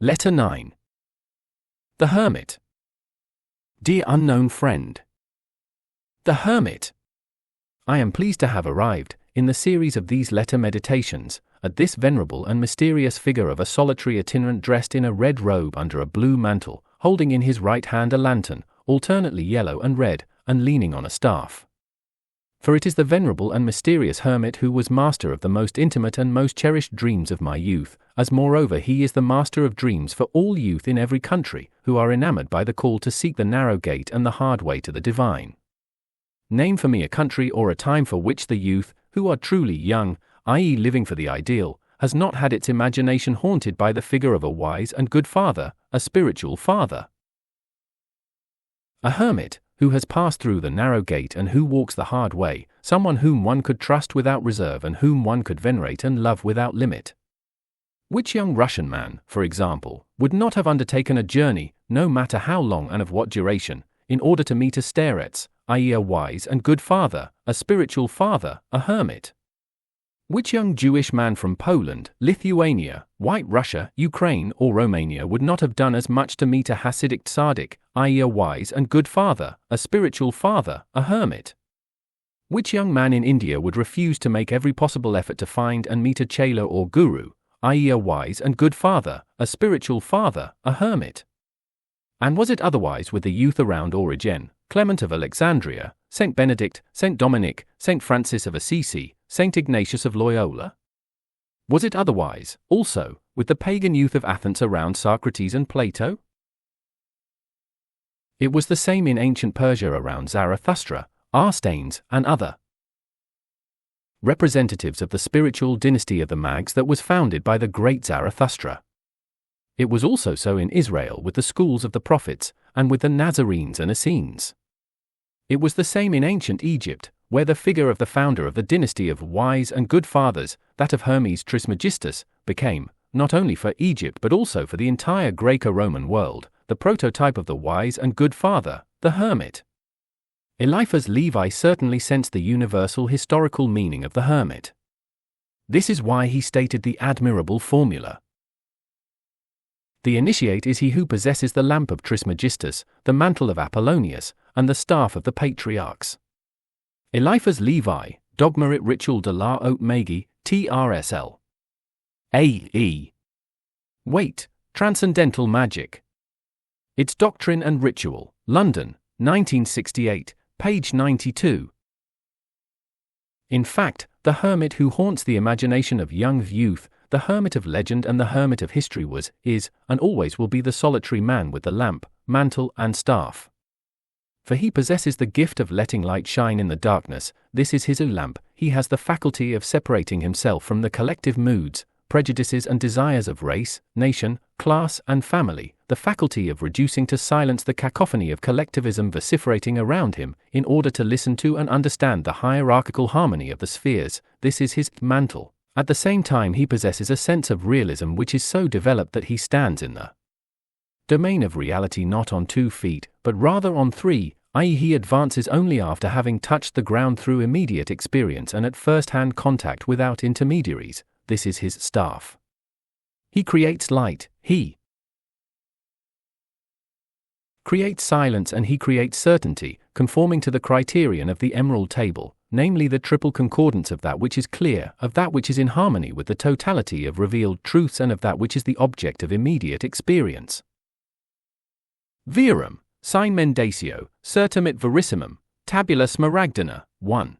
Letter 9. The Hermit. Dear unknown friend. The Hermit. I am pleased to have arrived, in the series of these letter meditations, at this venerable and mysterious figure of a solitary itinerant dressed in a red robe under a blue mantle, holding in his right hand a lantern, alternately yellow and red, and leaning on a staff. For it is the venerable and mysterious hermit who was master of the most intimate and most cherished dreams of my youth, as moreover he is the master of dreams for all youth in every country, who are enamored by the call to seek the narrow gate and the hard way to the divine. Name for me a country or a time for which the youth, who are truly young, i.e. living for the ideal, has not had its imagination haunted by the figure of a wise and good father, a spiritual father. A hermit, who has passed through the narrow gate and who walks the hard way, someone whom one could trust without reserve and whom one could venerate and love without limit. Which young Russian man, for example, would not have undertaken a journey, no matter how long and of what duration, in order to meet a starets, i.e. a wise and good father, a spiritual father, a hermit? Which young Jewish man from Poland, Lithuania, White Russia, Ukraine or Romania would not have done as much to meet a Hasidic tzaddik, i.e. a wise and good father, a spiritual father, a hermit? Which young man in India would refuse to make every possible effort to find and meet a chela or guru, i.e. a wise and good father, a spiritual father, a hermit? And was it otherwise with the youth around Origen, Clement of Alexandria, Saint Benedict, Saint Dominic, Saint Francis of Assisi, Saint Ignatius of Loyola? Was it otherwise, also, with the pagan youth of Athens around Socrates and Plato? It was the same in ancient Persia around Zarathustra, Arstanes, and other representatives of the spiritual dynasty of the Mags that was founded by the great Zarathustra. It was also so in Israel with the schools of the prophets, and with the Nazarenes and Essenes. It was the same in ancient Egypt, where the figure of the founder of the dynasty of wise and good fathers, that of Hermes Trismegistus, became, not only for Egypt but also for the entire Greco-Roman world, the prototype of the wise and good father, the hermit. Eliphas Levi certainly sensed the universal historical meaning of the hermit. This is why he stated the admirable formula. The initiate is he who possesses the lamp of Trismegistus, the mantle of Apollonius, and the staff of the patriarchs. Eliphas Levi, Dogmarit Ritual de la Haute Magie, TRSL. A.E. Weight, Transcendental Magic. Its Doctrine and Ritual, London, 1968, page 92. In fact, the hermit who haunts the imagination of young youth, the hermit of legend and the hermit of history was, is, and always will be the solitary man with the lamp, mantle, and staff. For he possesses the gift of letting light shine in the darkness. This is his lamp. He has the faculty of separating himself from the collective moods, prejudices and desires of race, nation, class and family, the faculty of reducing to silence the cacophony of collectivism vociferating around him, in order to listen to and understand the hierarchical harmony of the spheres. This is his mantle. At the same time he possesses a sense of realism which is so developed that he stands in the domain of reality not on 2 feet, but rather on 3, i.e. he advances only after having touched the ground through immediate experience and at first-hand contact without intermediaries. This is his staff. He creates light, he creates silence, and he creates certainty, conforming to the criterion of the Emerald Table, namely the triple concordance of that which is clear, of that which is in harmony with the totality of revealed truths, and of that which is the object of immediate experience. Verum, sine mendacio, certum et verissimum, tabula smaragdina, 1.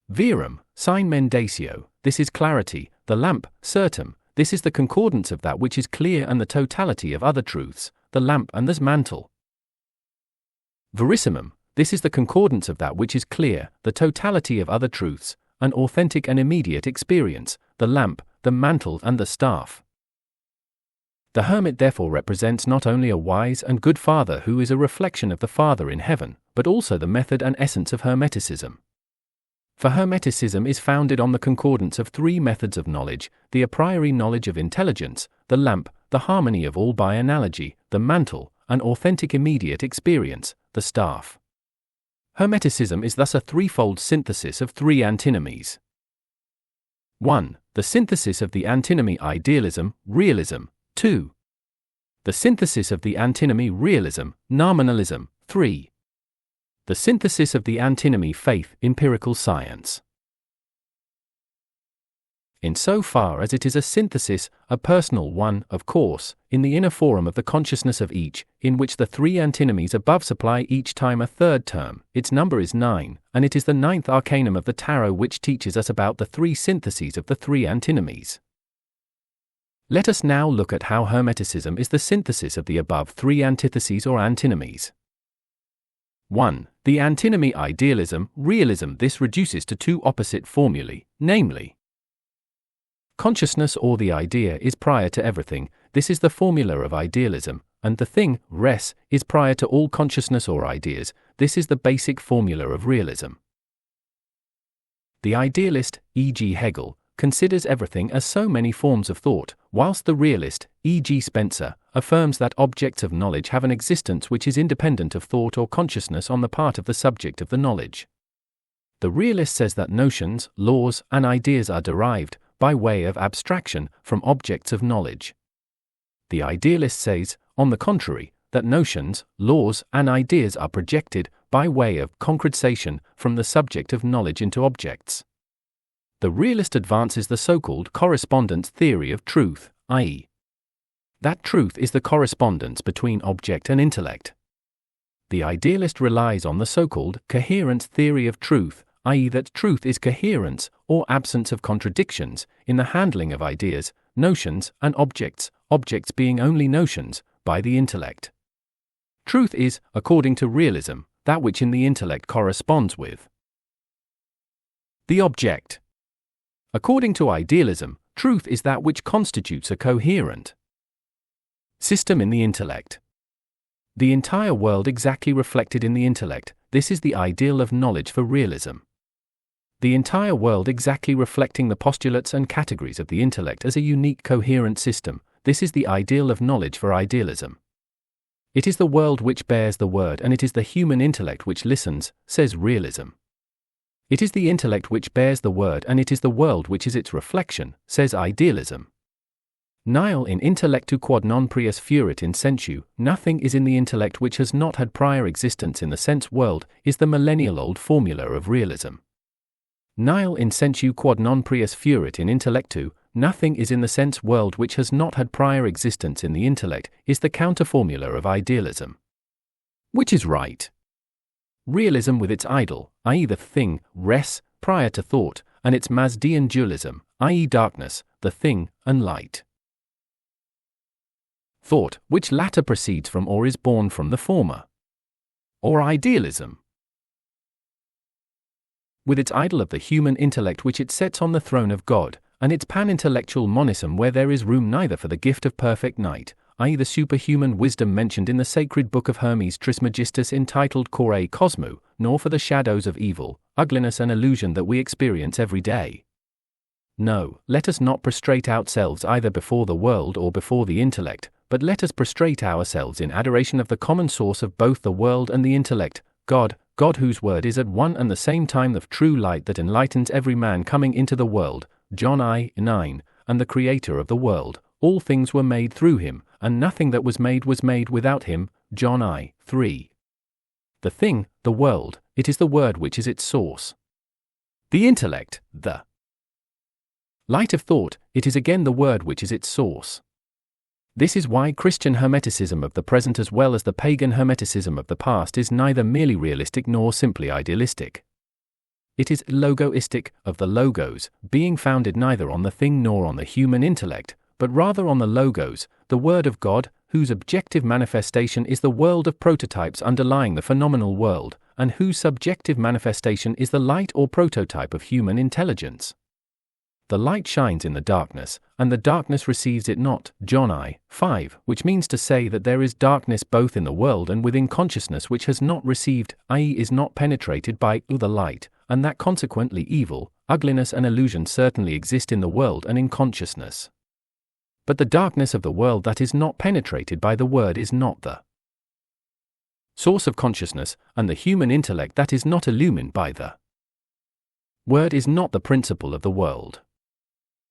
Verum, sine mendacio, this is clarity, the lamp, certum, this is the concordance of that which is clear and the totality of other truths, the lamp and the mantle. Verissimum, this is the concordance of that which is clear, the totality of other truths, an authentic and immediate experience, the lamp, the mantle and the staff. The hermit therefore represents not only a wise and good father who is a reflection of the Father in heaven, but also the method and essence of Hermeticism. For Hermeticism is founded on the concordance of 3 methods of knowledge: the a priori knowledge of intelligence, the lamp, the harmony of all by analogy, the mantle, an authentic immediate experience, the staff. Hermeticism is thus a threefold synthesis of 3 antinomies. 1. The synthesis of the antinomy idealism, realism. 2. The synthesis of the antinomy realism, nominalism. 3. The synthesis of the antinomy faith, empirical science. In so far as it is a synthesis, a personal one, of course, in the inner forum of the consciousness of each, in which the three antinomies above supply each time a third term, its number is 9, and it is the 9th arcanum of the tarot which teaches us about the three syntheses of the three antinomies. Let us now look at how Hermeticism is the synthesis of the above three antitheses or antinomies. 1. The antinomy idealism, realism. This reduces to two opposite formulae, namely, consciousness or the idea is prior to everything, this is the formula of idealism, and the thing, res, is prior to all consciousness or ideas, this is the basic formula of realism. The idealist, e.g. Hegel, considers everything as so many forms of thought, whilst the realist, e.g. Spencer, affirms that objects of knowledge have an existence which is independent of thought or consciousness on the part of the subject of the knowledge. The realist says that notions, laws, and ideas are derived, by way of abstraction, from objects of knowledge. The idealist says, on the contrary, that notions, laws, and ideas are projected, by way of concretization, from the subject of knowledge into objects. The realist advances the so-called correspondence theory of truth, i.e., that truth is the correspondence between object and intellect. The idealist relies on the so-called coherence theory of truth, i.e. that truth is coherence, or absence of contradictions, in the handling of ideas, notions, and objects, objects being only notions, by the intellect. Truth is, according to realism, that which in the intellect corresponds with the object. According to idealism, truth is that which constitutes a coherent system in the intellect. The entire world exactly reflected in the intellect, this is the ideal of knowledge for realism. The entire world exactly reflecting the postulates and categories of the intellect as a unique coherent system, this is the ideal of knowledge for idealism. It is the world which bears the word and it is the human intellect which listens, says realism. It is the intellect which bears the word and it is the world which is its reflection, says idealism. Nihil in intellectu quod non prius furit in sensu, nothing is in the intellect which has not had prior existence in the sense world, is the millennial-old formula of realism. Nihil in sensu quod non prius furit in intellectu, nothing is in the sense world which has not had prior existence in the intellect, is the counter-formula of idealism. Which is right? Realism with its idol, i.e. the thing, res, prior to thought, and its Mazdean dualism, i.e. darkness, the thing, and light. Thought, which latter proceeds from or is born from the former. Or idealism. With its idol of the human intellect which it sets on the throne of God, and its pan-intellectual monism where there is room neither for the gift of perfect night, i.e. the superhuman wisdom mentioned in the sacred book of Hermes Trismegistus entitled Kore Cosmo, nor for the shadows of evil, ugliness and illusion that we experience every day. No, let us not prostrate ourselves either before the world or before the intellect, but let us prostrate ourselves in adoration of the common source of both the world and the intellect, God, God whose word is at one and the same time the true light that enlightens every man coming into the world, John I, 9, and the creator of the world. All things were made through him, and nothing that was made without him, John I, 3. The thing, the world, it is the word which is its source. The intellect, the light of thought, it is again the word which is its source. This is why Christian Hermeticism of the present as well as the pagan Hermeticism of the past is neither merely realistic nor simply idealistic. It is logoistic, of the logos, being founded neither on the thing nor on the human intellect, but rather on the logos, the word of God, whose objective manifestation is the world of prototypes underlying the phenomenal world, and whose subjective manifestation is the light or prototype of human intelligence. The light shines in the darkness, and the darkness receives it not, John I, 5, which means to say that there is darkness both in the world and within consciousness which has not received, i.e. is not penetrated by the light, and that consequently evil, ugliness and illusion certainly exist in the world and in consciousness. But the darkness of the world that is not penetrated by the word is not the source of consciousness, and the human intellect that is not illumined by the word is not the principle of the world.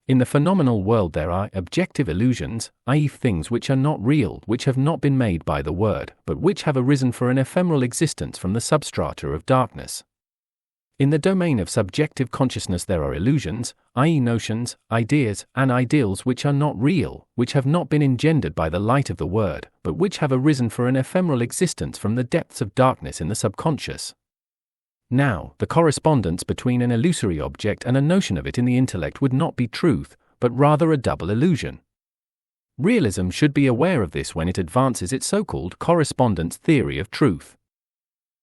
In the phenomenal world there are objective illusions, i.e. things which are not real, which have not been made by the Word, but which have arisen for an ephemeral existence from the substrata of darkness. In the domain of subjective consciousness there are illusions, i.e. notions, ideas, and ideals which are not real, which have not been engendered by the light of the Word, but which have arisen for an ephemeral existence from the depths of darkness in the subconscious. Now, the correspondence between an illusory object and a notion of it in the intellect would not be truth, but rather a double illusion. Realism should be aware of this when it advances its so-called correspondence theory of truth.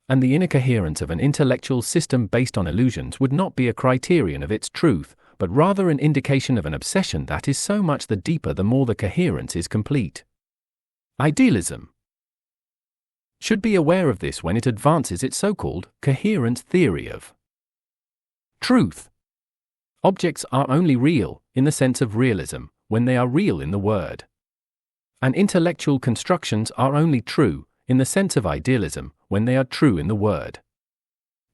And the inner coherence of an intellectual system based on illusions would not be a criterion of its truth, but rather an indication of an obsession that is so much the deeper the more the coherence is complete. Idealism should be aware of this when it advances its so-called coherence theory of truth. Objects are only real, in the sense of realism, when they are real in the Word. And intellectual constructions are only true, in the sense of idealism, when they are true in the Word.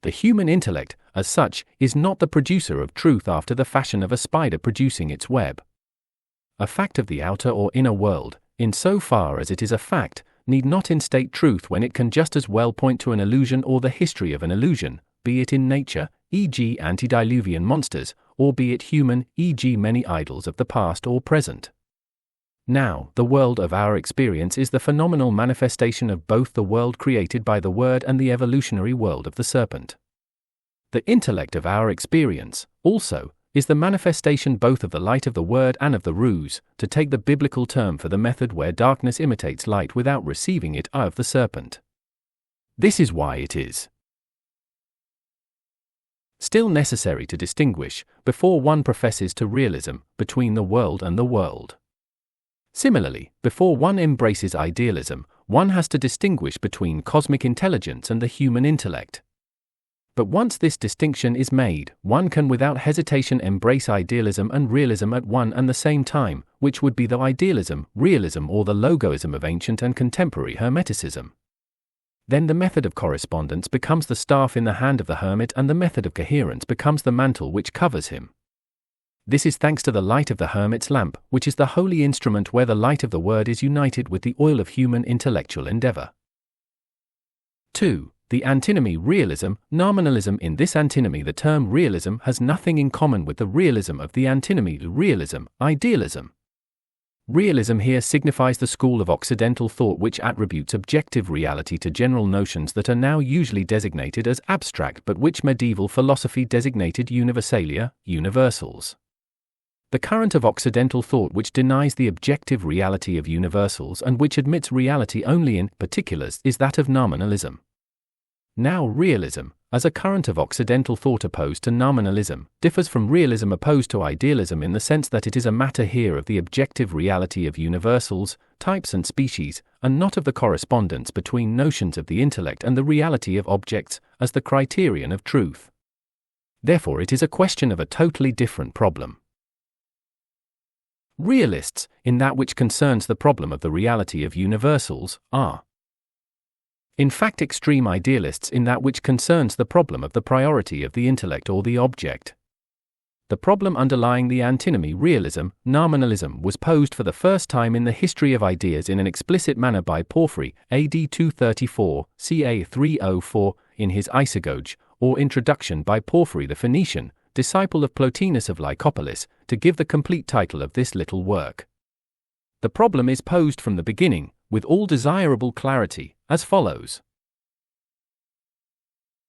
The human intellect, as such, is not the producer of truth after the fashion of a spider producing its web. A fact of the outer or inner world, in so far as it is a fact, need not instate truth when it can just as well point to an illusion or the history of an illusion, be it in nature, e.g. antediluvian monsters, or be it human, e.g. many idols of the past or present. Now, the world of our experience is the phenomenal manifestation of both the world created by the Word and the evolutionary world of the serpent. The intellect of our experience, also, is the manifestation both of the light of the Word and of the ruse, to take the biblical term for the method where darkness imitates light without receiving it, of the serpent. This is why it is still necessary to distinguish, before one professes to realism, between the world and the world. Similarly, before one embraces idealism, one has to distinguish between cosmic intelligence and the human intellect. But once this distinction is made, one can without hesitation embrace idealism and realism at one and the same time, which would be the idealism, realism, or the logoism of ancient and contemporary Hermeticism. Then the method of correspondence becomes the staff in the hand of the hermit, and the method of coherence becomes the mantle which covers him. This is thanks to the light of the hermit's lamp, which is the holy instrument where the light of the Word is united with the oil of human intellectual endeavor. 2. The antinomy realism, nominalism. In this antinomy the term realism has nothing in common with the realism of the antinomy realism, idealism. Realism here signifies the school of Occidental thought which attributes objective reality to general notions that are now usually designated as abstract but which medieval philosophy designated universalia, universals. The current of Occidental thought which denies the objective reality of universals and which admits reality only in particulars is that of nominalism. Now realism, as a current of Occidental thought opposed to nominalism, differs from realism opposed to idealism in the sense that it is a matter here of the objective reality of universals, types and species, and not of the correspondence between notions of the intellect and the reality of objects as the criterion of truth. Therefore it is a question of a totally different problem. Realists, in that which concerns the problem of the reality of universals, are in fact extreme idealists in that which concerns the problem of the priority of the intellect or the object. The problem underlying the antinomy realism, nominalism, was posed for the first time in the history of ideas in an explicit manner by Porphyry, AD 234, ca 304, in his Isagoge, or Introduction by Porphyry the Phoenician, disciple of Plotinus of Lycopolis, to give the complete title of this little work. The problem is posed from the beginning, with all desirable clarity, as follows.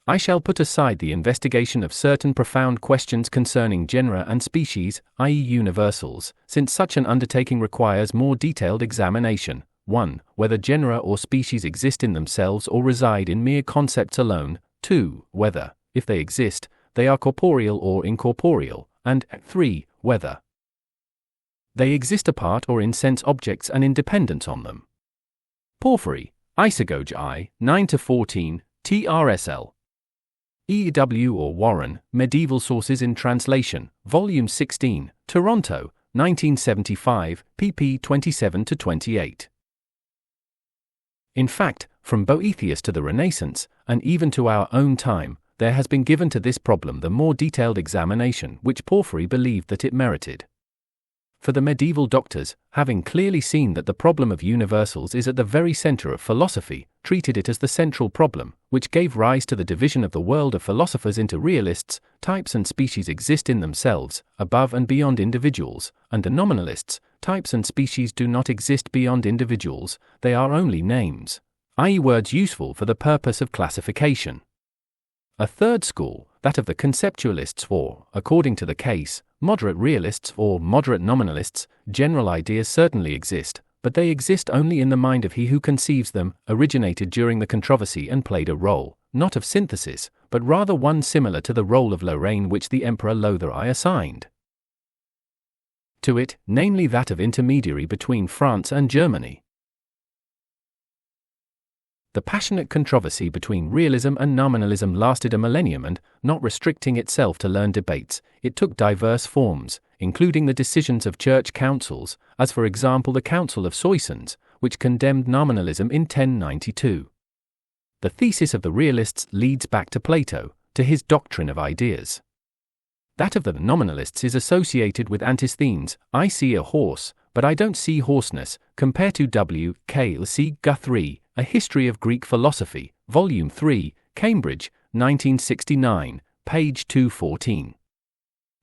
I shall put aside the investigation of certain profound questions concerning genera and species, i.e. universals, since such an undertaking requires more detailed examination. 1. Whether genera or species exist in themselves or reside in mere concepts alone. 2. Whether, if they exist, they are corporeal or incorporeal. And 3. Whether they exist apart or in sense objects and independent on them. Porphyry, Isagoge I, 9-14, TRSL. E.W. or Warren, Medieval Sources in Translation, Volume 16, Toronto, 1975, pp. 27-28. In fact, from Boethius to the Renaissance, and even to our own time, there has been given to this problem the more detailed examination which Porphyry believed that it merited. For the medieval doctors, having clearly seen that the problem of universals is at the very center of philosophy, treated it as the central problem, which gave rise to the division of the world of philosophers into realists. Types and species exist in themselves, above and beyond individuals, and the nominalists. Types and species do not exist beyond individuals, they are only names, i.e. words useful for the purpose of classification. A third school, that of the conceptualists or, according to the case, moderate realists or moderate nominalists, general ideas certainly exist, but they exist only in the mind of he who conceives them, originated during the controversy and played a role, not of synthesis, but rather one similar to the role of Lorraine which the Emperor Lotharii assigned to it, namely that of intermediary between France and Germany. The passionate controversy between realism and nominalism lasted a millennium and, not restricting itself to learned debates, it took diverse forms, including the decisions of church councils, as for example the Council of Soissons, which condemned nominalism in 1092. The thesis of the realists leads back to Plato, to his doctrine of ideas. That of the nominalists is associated with Antisthenes, I see a horse, but I don't see hoarseness, compare to W. K. C. Guthrie, A History of Greek Philosophy, Volume 3, Cambridge, 1969, page 214.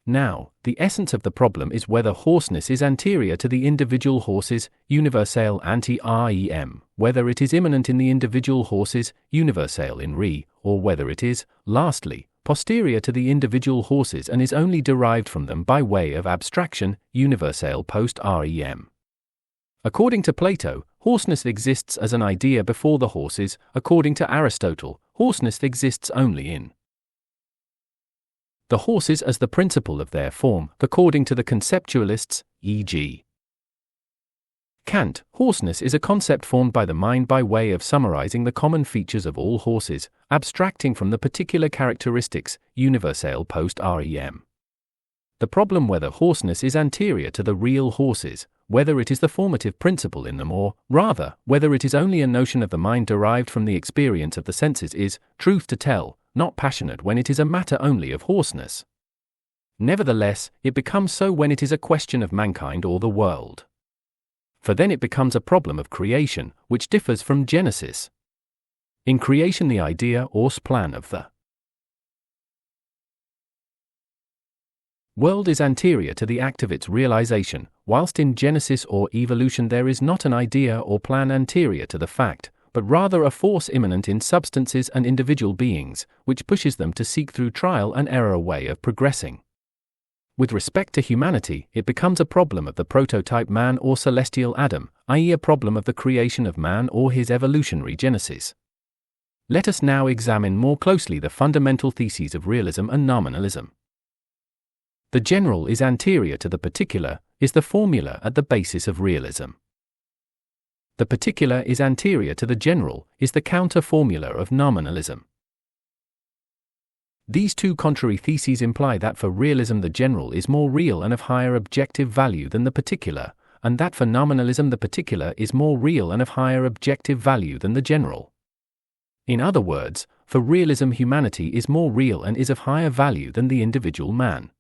Now, the essence of the problem is whether hoarseness is anterior to the individual horses, universale anti-rem, whether it is immanent in the individual horses, universale in re, or whether it is, lastly, posterior to the individual horses and is only derived from them by way of abstraction, universale post-rem. According to Plato, hoarseness exists as an idea before the horses. According to Aristotle, hoarseness exists only in the horses as the principle of their form. According to the conceptualists, e.g. Kant, hoarseness is a concept formed by the mind by way of summarizing the common features of all horses, abstracting from the particular characteristics, universale post-rem. The problem whether hoarseness is anterior to the real horses, whether it is the formative principle in them or, rather, whether it is only a notion of the mind derived from the experience of the senses is, truth to tell, not passionate when it is a matter only of hoarseness. Nevertheless, it becomes so when it is a question of mankind or the world. For then it becomes a problem of creation, which differs from Genesis. In creation the idea or plan of the world is anterior to the act of its realization, whilst in Genesis or evolution there is not an idea or plan anterior to the fact, but rather a force immanent in substances and individual beings, which pushes them to seek through trial and error a way of progressing. With respect to humanity, it becomes a problem of the prototype man or celestial Adam, i.e. a problem of the creation of man or his evolutionary genesis. Let us now examine more closely the fundamental theses of realism and nominalism. The general is anterior to the particular, is the formula at the basis of realism. The particular is anterior to the general, is the counter-formula of nominalism. These two contrary theses imply that for realism the general is more real and of higher objective value than the particular, and that for nominalism the particular is more real and of higher objective value than the general. In other words, for realism humanity is more real and is of higher value than the individual man.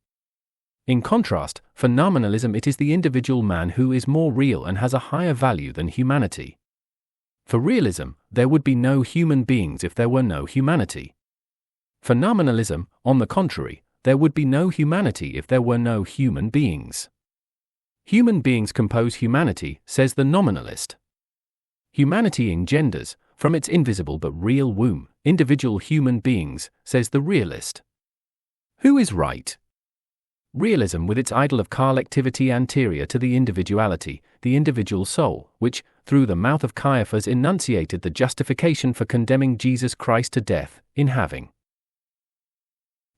In contrast, for nominalism it is the individual man who is more real and has a higher value than humanity. For realism, there would be no human beings if there were no humanity. For nominalism, on the contrary, there would be no humanity if there were no human beings. Human beings compose humanity, says the nominalist. Humanity engenders, from its invisible but real womb, individual human beings, says the realist. Who is right? Realism with its idol of collectivity anterior to the individuality, the individual soul, which, through the mouth of Caiaphas enunciated the justification for condemning Jesus Christ to death, in having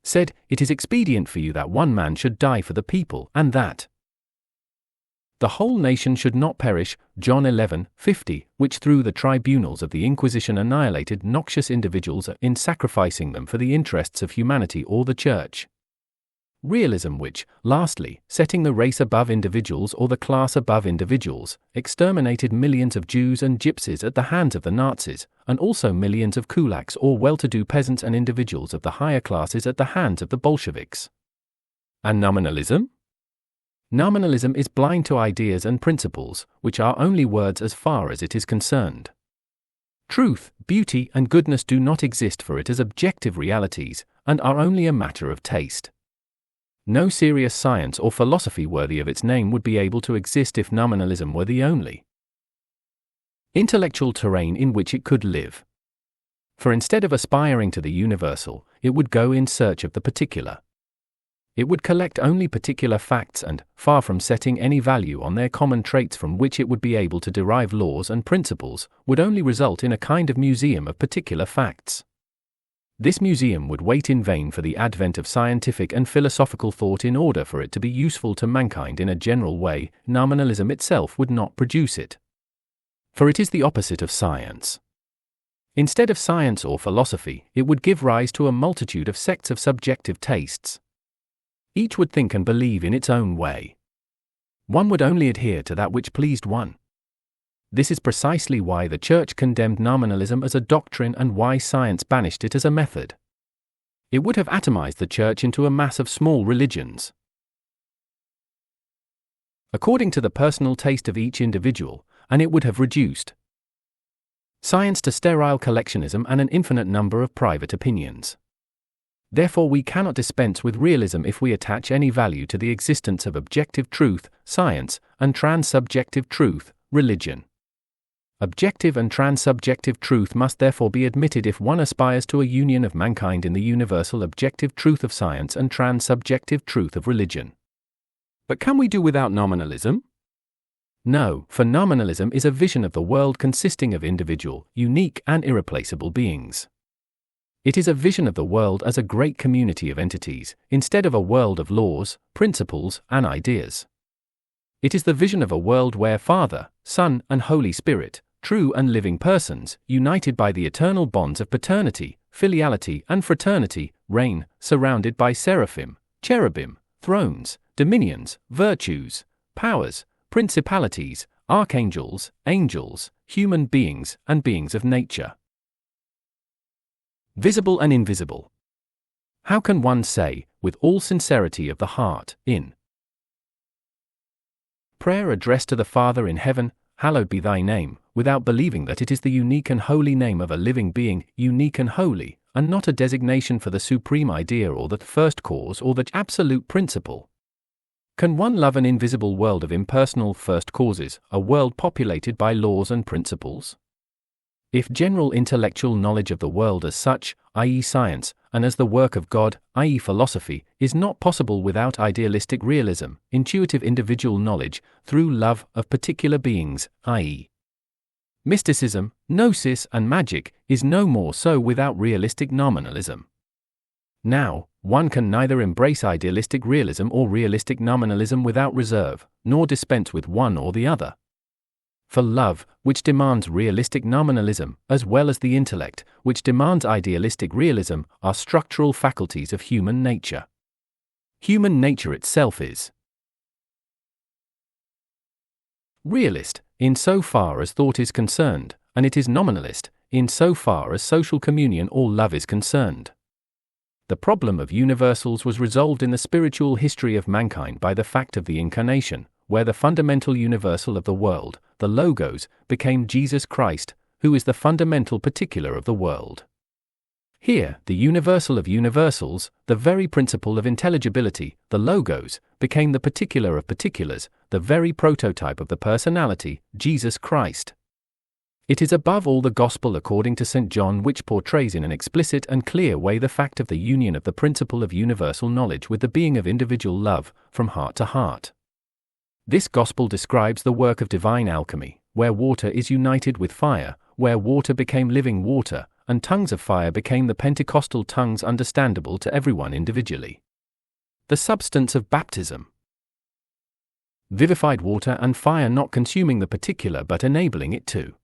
said, "It is expedient for you that one man should die for the people, and that the whole nation should not perish," John 11:50, which through the tribunals of the Inquisition annihilated noxious individuals in sacrificing them for the interests of humanity or the Church. Realism which, lastly, setting the race above individuals or the class above individuals, exterminated millions of Jews and Gypsies at the hands of the Nazis, and also millions of kulaks or well-to-do peasants and individuals of the higher classes at the hands of the Bolsheviks. And nominalism? Nominalism is blind to ideas and principles, which are only words as far as it is concerned. Truth, beauty, and goodness do not exist for it as objective realities, and are only a matter of taste. No serious science or philosophy worthy of its name would be able to exist if nominalism were the only intellectual terrain in which it could live. For instead of aspiring to the universal, it would go in search of the particular. It would collect only particular facts and, far from setting any value on their common traits from which it would be able to derive laws and principles, would only result in a kind of museum of particular facts. This museum would wait in vain for the advent of scientific and philosophical thought in order for it to be useful to mankind in a general way. Nominalism itself would not produce it. For it is the opposite of science. Instead of science or philosophy, it would give rise to a multitude of sects of subjective tastes. Each would think and believe in its own way. One would only adhere to that which pleased one. This is precisely why the Church condemned nominalism as a doctrine and why science banished it as a method. It would have atomized the Church into a mass of small religions. According to the personal taste of each individual, and it would have reduced science to sterile collectionism and an infinite number of private opinions. Therefore we cannot dispense with realism if we attach any value to the existence of objective truth, science, and transsubjective truth, religion. Objective and transsubjective truth must therefore be admitted if one aspires to a union of mankind in the universal objective truth of science and transsubjective truth of religion. But can we do without nominalism? No, for nominalism is a vision of the world consisting of individual, unique, and irreplaceable beings. It is a vision of the world as a great community of entities, instead of a world of laws, principles, and ideas. It is the vision of a world where Father, Son, and Holy Spirit, true and living persons, united by the eternal bonds of paternity, filiality, and fraternity, reign, surrounded by seraphim, cherubim, thrones, dominions, virtues, powers, principalities, archangels, angels, human beings, and beings of nature. Visible and invisible. How can one say, with all sincerity of the heart, in prayer addressed to the Father in heaven, hallowed be thy name, without believing that it is the unique and holy name of a living being, unique and holy, and not a designation for the supreme idea or the first cause or the absolute principle? Can one love an invisible world of impersonal first causes, a world populated by laws and principles? If general intellectual knowledge of the world as such, i.e. science, and as the work of God, i.e. philosophy, is not possible without idealistic realism, intuitive individual knowledge, through love of particular beings, i.e. mysticism, gnosis, and magic, is no more so without realistic nominalism. Now, one can neither embrace idealistic realism or realistic nominalism without reserve, nor dispense with one or the other. For love, which demands realistic nominalism, as well as the intellect, which demands idealistic realism, are structural faculties of human nature. Human nature itself is realist, in so far as thought is concerned, and it is nominalist, in so far as social communion or love is concerned. The problem of universals was resolved in the spiritual history of mankind by the fact of the Incarnation, where the fundamental universal of the world, the Logos, became Jesus Christ, who is the fundamental particular of the world. Here, the universal of universals, the very principle of intelligibility, the Logos, became the particular of particulars, the very prototype of the personality, Jesus Christ. It is above all the Gospel according to St. John which portrays in an explicit and clear way the fact of the union of the principle of universal knowledge with the being of individual love, from heart to heart. This Gospel describes the work of divine alchemy, where water is united with fire, where water became living water, and tongues of fire became the Pentecostal tongues understandable to everyone individually. The substance of baptism. Vivified water and fire not consuming the particular but enabling it to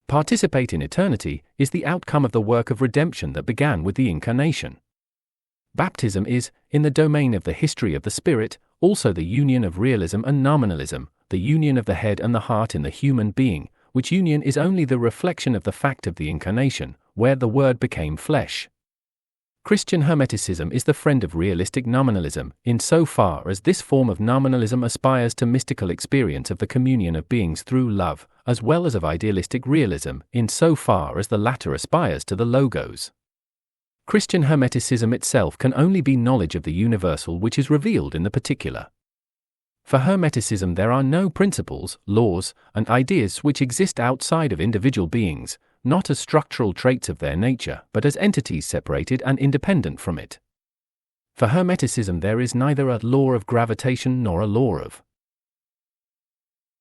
participate in eternity, is the outcome of the work of redemption that began with the Incarnation. Baptism is, in the domain of the history of the Spirit, also the union of realism and nominalism, the union of the head and the heart in the human being, which union is only the reflection of the fact of the Incarnation, where the Word became flesh. Christian Hermeticism is the friend of realistic nominalism, insofar as this form of nominalism aspires to mystical experience of the communion of beings through love, as well as of idealistic realism, insofar as the latter aspires to the logos. Christian Hermeticism itself can only be knowledge of the universal which is revealed in the particular. For Hermeticism there are no principles, laws, and ideas which exist outside of individual beings, not as structural traits of their nature, but as entities separated and independent from it. For Hermeticism there is neither a law of gravitation nor a law of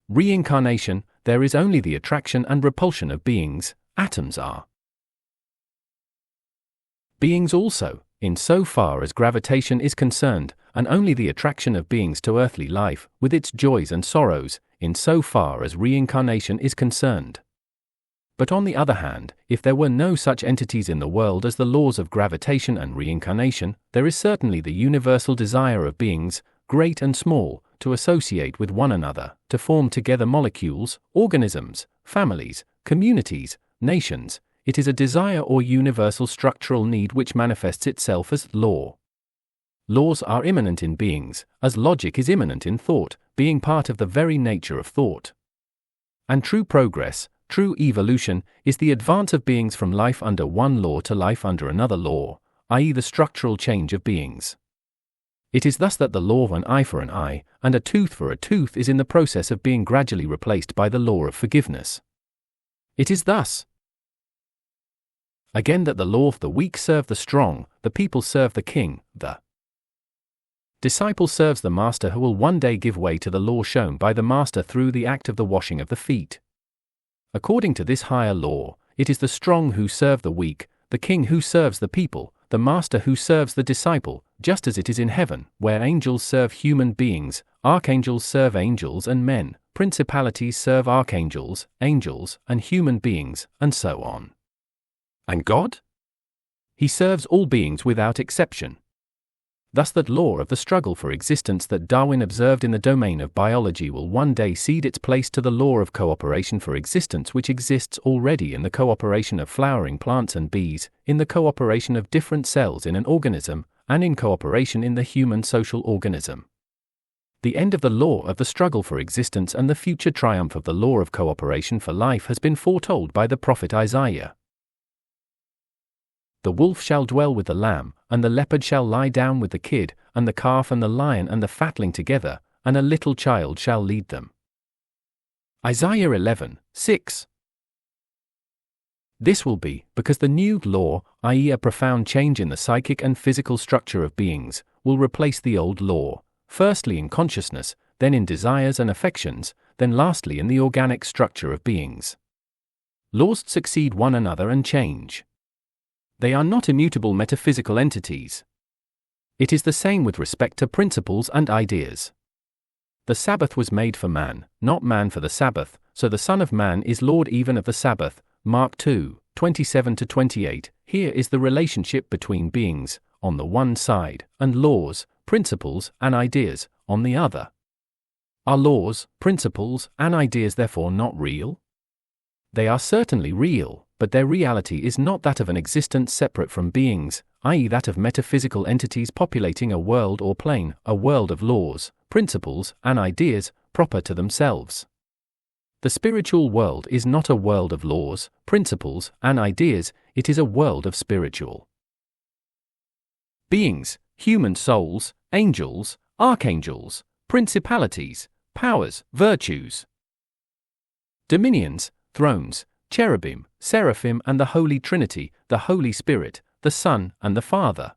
reincarnation, there is only the attraction and repulsion of beings. Atoms are beings also, in so far as gravitation is concerned, and only the attraction of beings to earthly life, with its joys and sorrows, in so far as reincarnation is concerned. But on the other hand, if there were no such entities in the world as the laws of gravitation and reincarnation, there is certainly the universal desire of beings, great and small, to associate with one another, to form together molecules, organisms, families, communities, nations. It is a desire or universal structural need which manifests itself as law. Laws are immanent in beings, as logic is immanent in thought, being part of the very nature of thought. And true progress, true evolution, is the advance of beings from life under one law to life under another law, i.e. the structural change of beings. It is thus that the law of an eye for an eye, and a tooth for a tooth is in the process of being gradually replaced by the law of forgiveness. It is thus, again, that the law of the weak serve the strong, the people serve the king, the disciple serves the master who will one day give way to the law shown by the master through the act of the washing of the feet. According to this higher law, it is the strong who serve the weak, the king who serves the people, the master who serves the disciple, just as it is in heaven, where angels serve human beings, archangels serve angels and men, principalities serve archangels, angels, and human beings, and so on. And God? He serves all beings without exception. Thus that law of the struggle for existence that Darwin observed in the domain of biology will one day cede its place to the law of cooperation for existence which exists already in the cooperation of flowering plants and bees, in the cooperation of different cells in an organism, and in cooperation in the human social organism. The end of the law of the struggle for existence and the future triumph of the law of cooperation for life has been foretold by the prophet Isaiah. The wolf shall dwell with the lamb, and the leopard shall lie down with the kid, and the calf and the lion and the fatling together, and a little child shall lead them. Isaiah 11:6. This will be, because the new law, i.e. a profound change in the psychic and physical structure of beings, will replace the old law, firstly in consciousness, then in desires and affections, then lastly in the organic structure of beings. Laws succeed one another and change. They are not immutable metaphysical entities. It is the same with respect to principles and ideas. The Sabbath was made for man, not man for the Sabbath, so the Son of Man is Lord even of the Sabbath. Mark 2:27-28. Here is the relationship between beings, on the one side, and laws, principles, and ideas, on the other. Are laws, principles, and ideas therefore not real? They are certainly real, but their reality is not that of an existence separate from beings, i.e. that of metaphysical entities populating a world or plane, a world of laws, principles, and ideas, proper to themselves. The spiritual world is not a world of laws, principles, and ideas, it is a world of spiritual beings, human souls, angels, archangels, principalities, powers, virtues, dominions, thrones, cherubim, seraphim and the Holy Trinity, the Holy Spirit, the Son and the Father.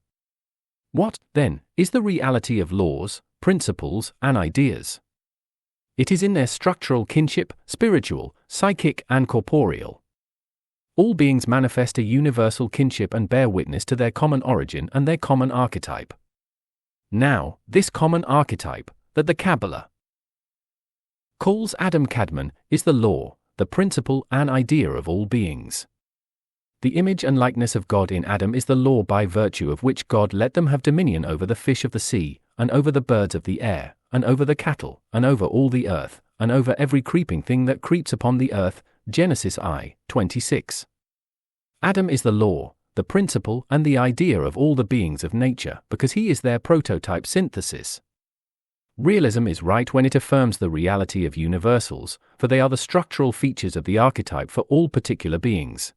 What, then, is the reality of laws, principles, and ideas? It is in their structural kinship, spiritual, psychic, and corporeal. All beings manifest a universal kinship and bear witness to their common origin and their common archetype. Now, this common archetype, that the Kabbalah calls Adam Kadmon, is the law, the principle and idea of all beings. The image and likeness of God in Adam is the law by virtue of which God let them have dominion over the fish of the sea, and over the birds of the air, and over the cattle, and over all the earth, and over every creeping thing that creeps upon the earth. Genesis I, 26. Adam is the law, the principle and the idea of all the beings of nature, because he is their prototype synthesis. Realism is right when it affirms the reality of universals, for they are the structural features of the archetype for all particular beings.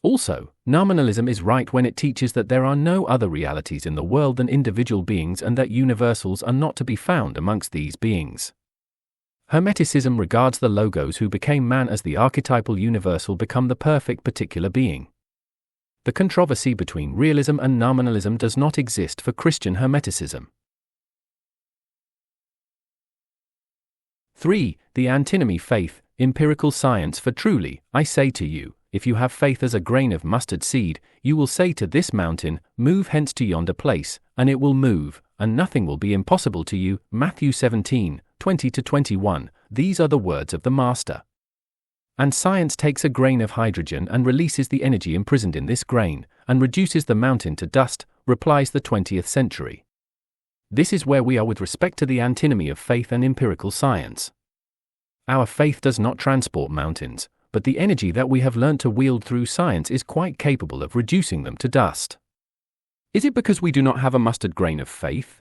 Also, nominalism is right when it teaches that there are no other realities in the world than individual beings and that universals are not to be found amongst these beings. Hermeticism regards the logos who became man as the archetypal universal become the perfect particular being. The controversy between realism and nominalism does not exist for Christian Hermeticism. 3. The antinomy faith, empirical science. For truly, I say to you, if you have faith as a grain of mustard seed, you will say to this mountain, move hence to yonder place, and it will move, and nothing will be impossible to you. Matthew 17:20-21. These are the words of the Master. And science takes a grain of hydrogen and releases the energy imprisoned in this grain, and reduces the mountain to dust, replies the 20th century. This is where we are with respect to the antinomy of faith and empirical science. Our faith does not transport mountains, but the energy that we have learnt to wield through science is quite capable of reducing them to dust. Is it because we do not have a mustard grain of faith?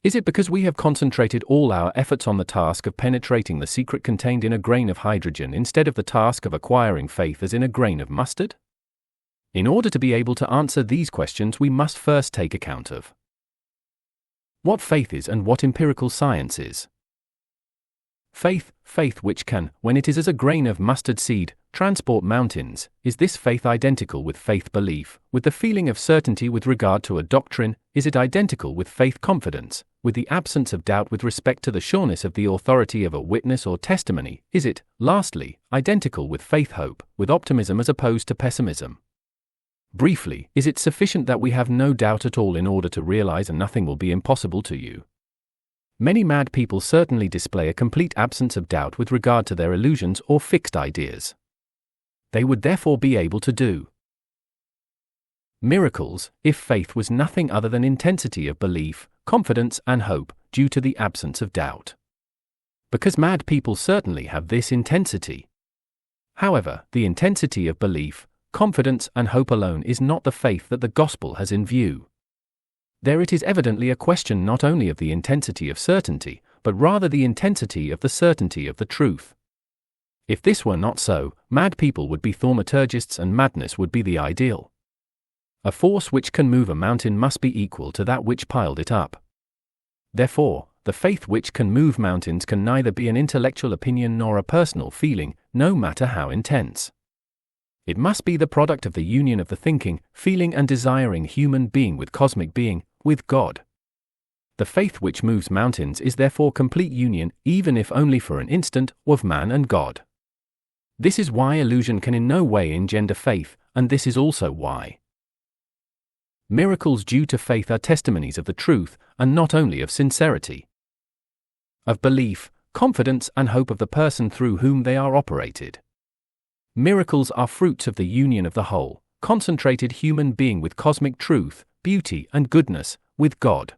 Is it because we have concentrated all our efforts on the task of penetrating the secret contained in a grain of hydrogen instead of the task of acquiring faith as in a grain of mustard? In order to be able to answer these questions, we must first take account of what faith is and what empirical science is. Faith which can, when it is as a grain of mustard seed, transport mountains. Is this faith identical with faith belief, with the feeling of certainty with regard to a doctrine? Is it identical with faith confidence, with the absence of doubt with respect to the sureness of the authority of a witness or testimony? Is it, lastly, identical with faith hope, with optimism as opposed to pessimism? Briefly, is it sufficient that we have no doubt at all in order to realize and nothing will be impossible to you? Many mad people certainly display a complete absence of doubt with regard to their illusions or fixed ideas. They would therefore be able to do miracles if faith was nothing other than intensity of belief, confidence and hope due to the absence of doubt. Because mad people certainly have this intensity. However, the intensity of belief, confidence and hope alone is not the faith that the gospel has in view. There it is evidently a question not only of the intensity of certainty, but rather the intensity of the certainty of the truth. If this were not so, mad people would be thaumaturgists and madness would be the ideal. A force which can move a mountain must be equal to that which piled it up. Therefore, the faith which can move mountains can neither be an intellectual opinion nor a personal feeling, no matter how intense. It must be the product of the union of the thinking, feeling and desiring human being with cosmic being, with God. The faith which moves mountains is therefore complete union, even if only for an instant, of man and God. This is why illusion can in no way engender faith, and this is also why miracles due to faith are testimonies of the truth, and not only of sincerity, of belief, confidence and hope of the person through whom they are operated. Miracles are fruits of the union of the whole, concentrated human being with cosmic truth, beauty and goodness, with God.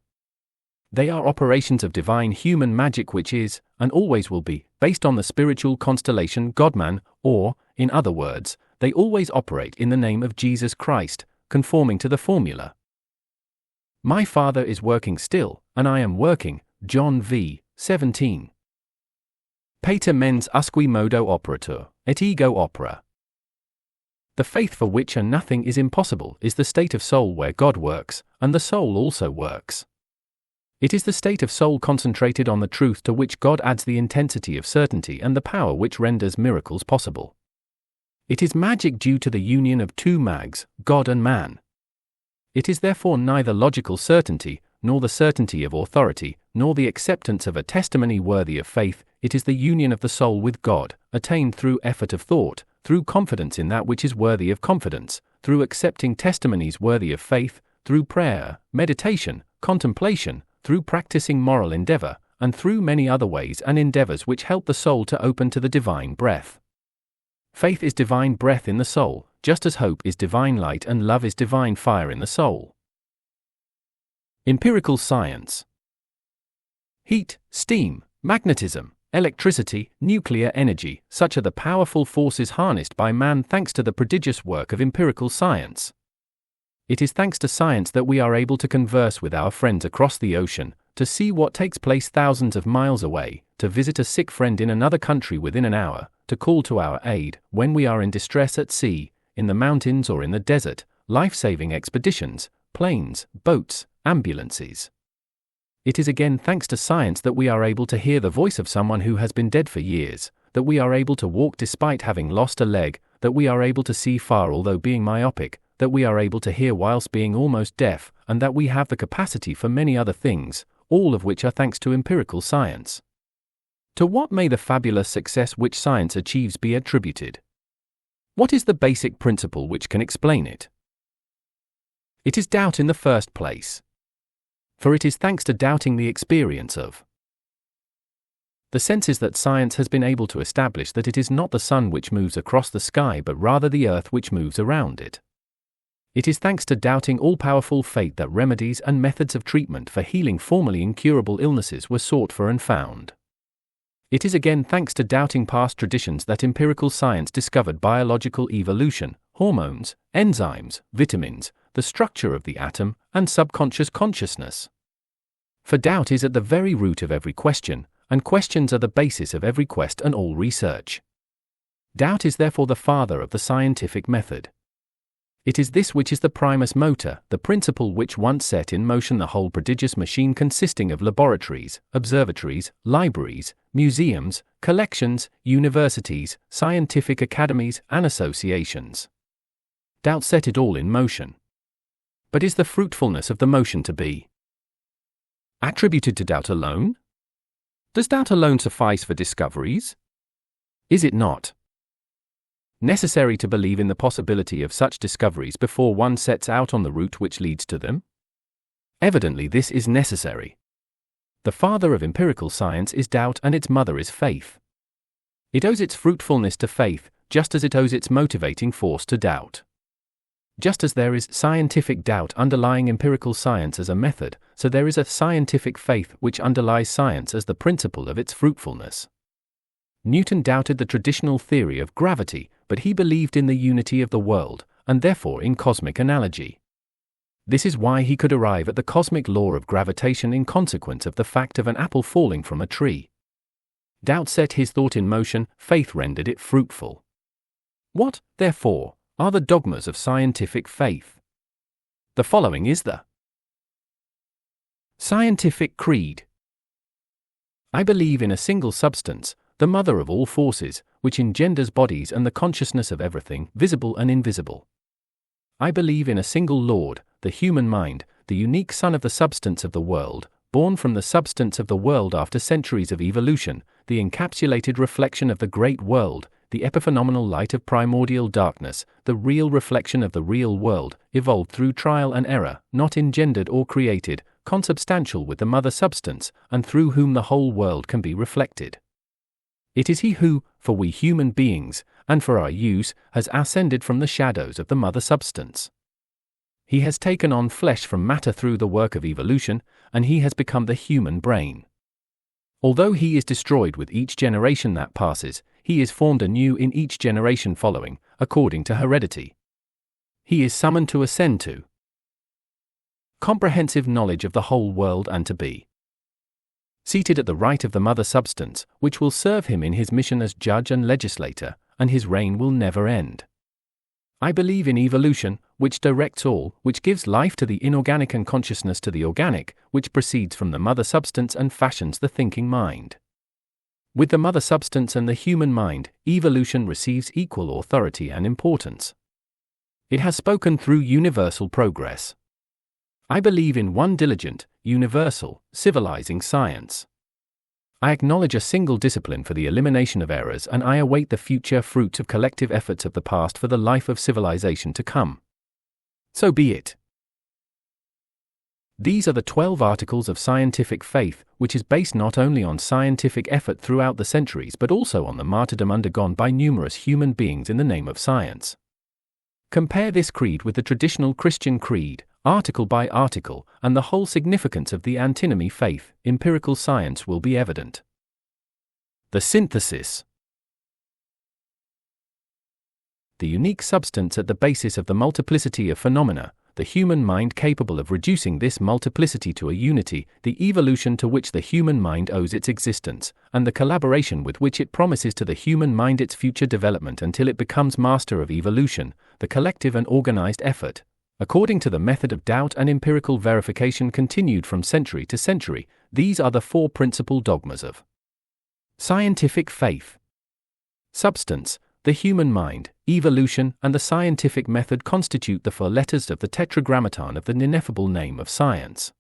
They are operations of divine human magic which is, and always will be, based on the spiritual constellation God-man, or, in other words, they always operate in the name of Jesus Christ, conforming to the formula. My Father is working still, and I am working, John v. 17. Pater mens usque modo operatur, et ego opera. The faith for which a nothing is impossible is the state of soul where God works, and the soul also works. It is the state of soul concentrated on the truth to which God adds the intensity of certainty and the power which renders miracles possible. It is magic due to the union of two mags, God and man. It is therefore neither logical certainty, nor the certainty of authority, nor the acceptance of a testimony worthy of faith. It is the union of the soul with God, attained through effort of thought, through confidence in that which is worthy of confidence, through accepting testimonies worthy of faith, through prayer, meditation, contemplation, through practicing moral endeavor, and through many other ways and endeavors which help the soul to open to the divine breath. Faith is divine breath in the soul, just as hope is divine light and love is divine fire in the soul. Empirical science. Heat, steam, magnetism, electricity, nuclear energy, such are the powerful forces harnessed by man thanks to the prodigious work of empirical science. It is thanks to science that we are able to converse with our friends across the ocean, to see what takes place thousands of miles away, to visit a sick friend in another country within an hour, to call to our aid when we are in distress at sea, in the mountains or in the desert, life-saving expeditions, planes, boats, ambulances. It is again thanks to science that we are able to hear the voice of someone who has been dead for years, that we are able to walk despite having lost a leg, that we are able to see far although being myopic, that we are able to hear whilst being almost deaf, and that we have the capacity for many other things, all of which are thanks to empirical science. To what may the fabulous success which science achieves be attributed? What is the basic principle which can explain it? It is doubt in the first place. For it is thanks to doubting the experience of the senses that science has been able to establish that it is not the sun which moves across the sky but rather the earth which moves around it. It is thanks to doubting all-powerful fate that remedies and methods of treatment for healing formerly incurable illnesses were sought for and found. It is again thanks to doubting past traditions that empirical science discovered biological evolution, hormones, enzymes, vitamins, the structure of the atom, and subconscious consciousness. For doubt is at the very root of every question, and questions are the basis of every quest and all research. Doubt is therefore the father of the scientific method. It is this which is the primus motor, the principle which once set in motion the whole prodigious machine consisting of laboratories, observatories, libraries, museums, collections, universities, scientific academies, and associations. Doubt set it all in motion. But is the fruitfulness of the motion to be attributed to doubt alone? Does doubt alone suffice for discoveries? Is it not necessary to believe in the possibility of such discoveries before one sets out on the route which leads to them? Evidently this is necessary. The father of empirical science is doubt and its mother is faith. It owes its fruitfulness to faith, just as it owes its motivating force to doubt. Just as there is scientific doubt underlying empirical science as a method, so there is a scientific faith which underlies science as the principle of its fruitfulness. Newton doubted the traditional theory of gravity, but he believed in the unity of the world, and therefore in cosmic analogy. This is why he could arrive at the cosmic law of gravitation in consequence of the fact of an apple falling from a tree. Doubt set his thought in motion, faith rendered it fruitful. What, therefore, are the dogmas of scientific faith? The following is the Scientific Creed. I believe in a single substance, the mother of all forces, which engenders bodies and the consciousness of everything, visible and invisible. I believe in a single Lord, the human mind, the unique son of the substance of the world, born from the substance of the world after centuries of evolution, the encapsulated reflection of the great world, the epiphenomenal light of primordial darkness, the real reflection of the real world, evolved through trial and error, not engendered or created, consubstantial with the mother substance, and through whom the whole world can be reflected. It is he who, for we human beings, and for our use, has ascended from the shadows of the mother substance. He has taken on flesh from matter through the work of evolution, and he has become the human brain. Although he is destroyed with each generation that passes, he is formed anew in each generation following, according to heredity. He is summoned to ascend to comprehensive knowledge of the whole world and to be seated at the right of the mother substance, which will serve him in his mission as judge and legislator, and his reign will never end. I believe in evolution, which directs all, which gives life to the inorganic and consciousness to the organic, which proceeds from the mother substance and fashions the thinking mind. With the mother substance and the human mind, evolution receives equal authority and importance. It has spoken through universal progress. I believe in one diligent, universal, civilizing science. I acknowledge a single discipline for the elimination of errors, and I await the future fruits of collective efforts of the past for the life of civilization to come. So be it. These are the 12 articles of scientific faith, which is based not only on scientific effort throughout the centuries but also on the martyrdom undergone by numerous human beings in the name of science. Compare this creed with the traditional Christian creed, article by article, and the whole significance of the antinomy faith, empirical science will be evident. The synthesis. The unique substance at the basis of the multiplicity of phenomena, the human mind capable of reducing this multiplicity to a unity, the evolution to which the human mind owes its existence, and the collaboration with which it promises to the human mind its future development until it becomes master of evolution, the collective and organized effort, according to the method of doubt and empirical verification continued from century to century. These are the four principal dogmas of scientific faith. Substance, the human mind, evolution, and the scientific method constitute the four letters of the tetragrammaton of the ineffable name of science.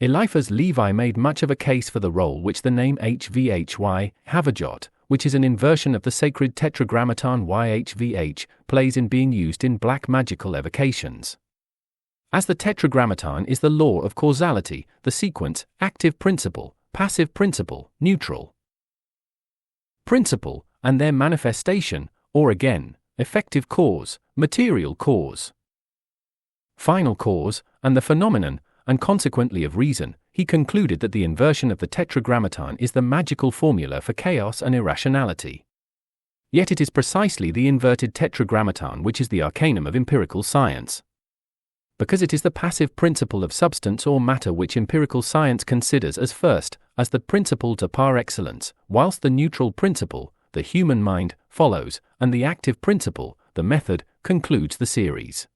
Eliphas Levi made much of a case for the role which the name HVHY, Havajot, which is an inversion of the sacred tetragrammaton YHVH, plays in being used in black magical evocations. As the tetragrammaton is the law of causality, the sequence, active principle, passive principle, neutral principle, and their manifestation, or again, effective cause, material cause, final cause, and the phenomenon, and consequently of reason, he concluded that the inversion of the tetragrammaton is the magical formula for chaos and irrationality. Yet it is precisely the inverted tetragrammaton which is the arcanum of empirical science. Because it is the passive principle of substance or matter which empirical science considers as first, as the principle to par excellence, whilst the neutral principle, the human mind, follows, and the active principle, the method, concludes the series.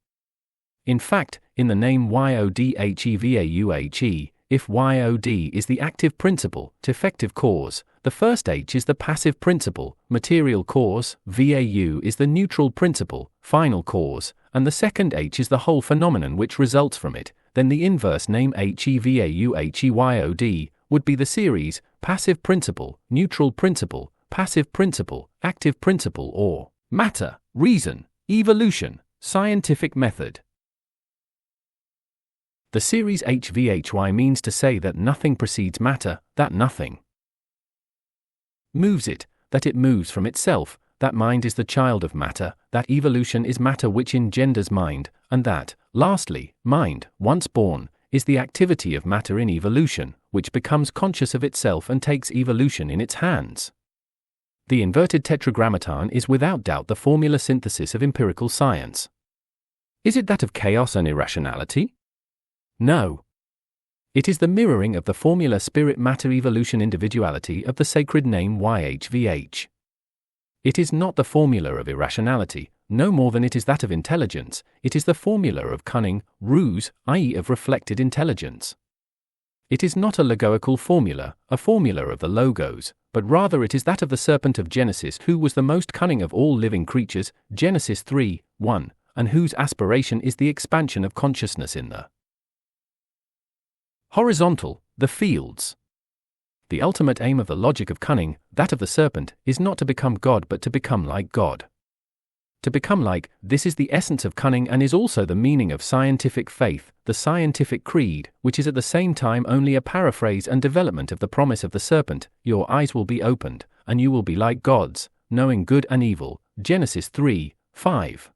In fact, in the name YODHEVAUHE, if YOD is the active principle, effective cause, the first H is the passive principle, material cause, VAU is the neutral principle, final cause, and the second H is the whole phenomenon which results from it, then the inverse name HEVAUHEYOD would be the series, passive principle, neutral principle, passive principle, active principle, or matter, reason, evolution, scientific method. The series HVHY means to say that nothing precedes matter, that nothing moves it, that it moves from itself, that mind is the child of matter, that evolution is matter which engenders mind, and that, lastly, mind, once born, is the activity of matter in evolution, which becomes conscious of itself and takes evolution in its hands. The inverted tetragrammaton is without doubt the formula synthesis of empirical science. Is it that of chaos and irrationality? No. It is the mirroring of the formula spirit-matter-evolution-individuality of the sacred name YHVH. It is not the formula of irrationality, no more than it is that of intelligence. It is the formula of cunning, ruse, i.e. of reflected intelligence. It is not a logoical formula, a formula of the logos, but rather it is that of the serpent of Genesis, who was the most cunning of all living creatures, Genesis 3:1, and whose aspiration is the expansion of consciousness in the horizontal, the fields. The ultimate aim of the logic of cunning, that of the serpent, is not to become God but to become like God. To become like, this is the essence of cunning and is also the meaning of scientific faith, the scientific creed, which is at the same time only a paraphrase and development of the promise of the serpent, your eyes will be opened, and you will be like gods, knowing good and evil, Genesis 3:5.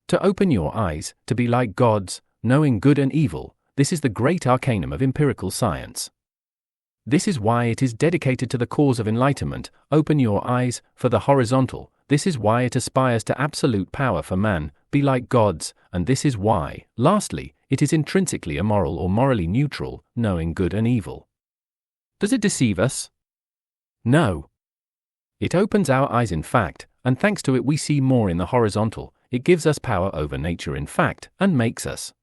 To open your eyes, to be like gods, knowing good and evil, this is the great arcanum of empirical science. This is why it is dedicated to the cause of enlightenment, open your eyes, for the horizontal. This is why it aspires to absolute power for man, be like gods, and this is why, lastly, it is intrinsically immoral or morally neutral, knowing good and evil. Does it deceive us? No. It opens our eyes in fact, and thanks to it we see more in the horizontal. It gives us power over nature in fact, and makes us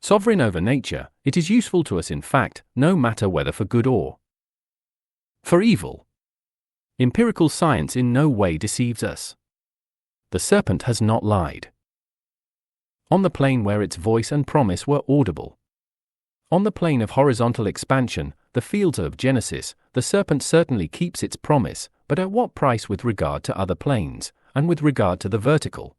sovereign over nature. It is useful to us in fact, no matter whether for good or for evil. Empirical science in no way deceives us. The serpent has not lied. On the plane where its voice and promise were audible. On the plane of horizontal expansion, the fields of Genesis, the serpent certainly keeps its promise, but at what price with regard to other planes, and with regard to the vertical?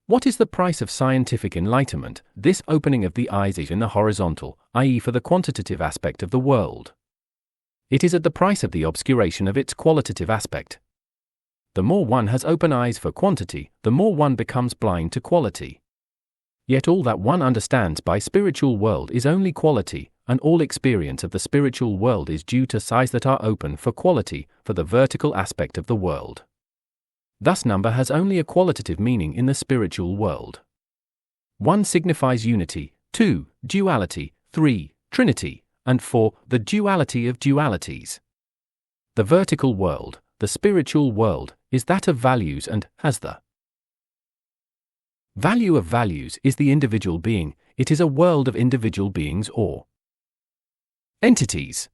What is the price of scientific enlightenment, this opening of the eyes in the horizontal, i.e. for the quantitative aspect of the world? It is at the price of the obscuration of its qualitative aspect. The more one has open eyes for quantity, the more one becomes blind to quality. Yet all that one understands by spiritual world is only quality, and all experience of the spiritual world is due to size that are open for quality for the vertical aspect of the world. Thus number has only a qualitative meaning in the spiritual world. 1 signifies unity, 2, duality, 3, trinity, and 4, the duality of dualities. The vertical world, the spiritual world, is that of values and has the value of values is the individual being. It is a world of individual beings or entities.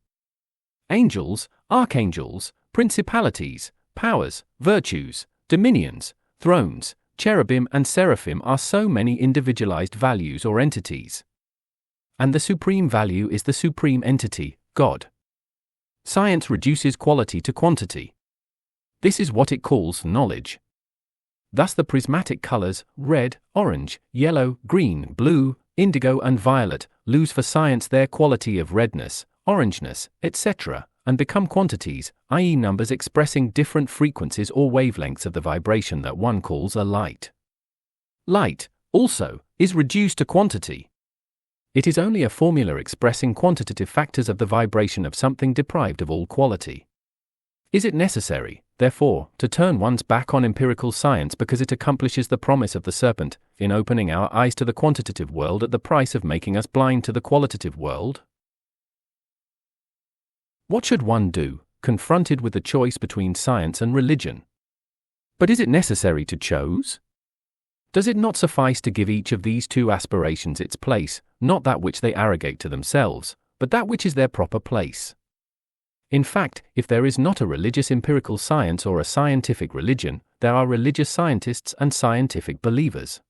Angels, archangels, principalities, powers, virtues, dominions, thrones, cherubim and seraphim are so many individualized values or entities. And the supreme value is the supreme entity, God. Science reduces quality to quantity. This is what it calls knowledge. Thus the prismatic colors, red, orange, yellow, green, blue, indigo and violet, lose for science their quality of redness, orangeness, etc., and become quantities, i.e. numbers expressing different frequencies or wavelengths of the vibration that one calls a light. Light, also, is reduced to quantity. It is only a formula expressing quantitative factors of the vibration of something deprived of all quality. Is it necessary, therefore, to turn one's back on empirical science because it accomplishes the promise of the serpent, in opening our eyes to the quantitative world at the price of making us blind to the qualitative world? What should one do, confronted with the choice between science and religion? But is it necessary to choose? Does it not suffice to give each of these two aspirations its place, not that which they arrogate to themselves, but that which is their proper place? In fact, if there is not a religious empirical science or a scientific religion, there are religious scientists and scientific believers.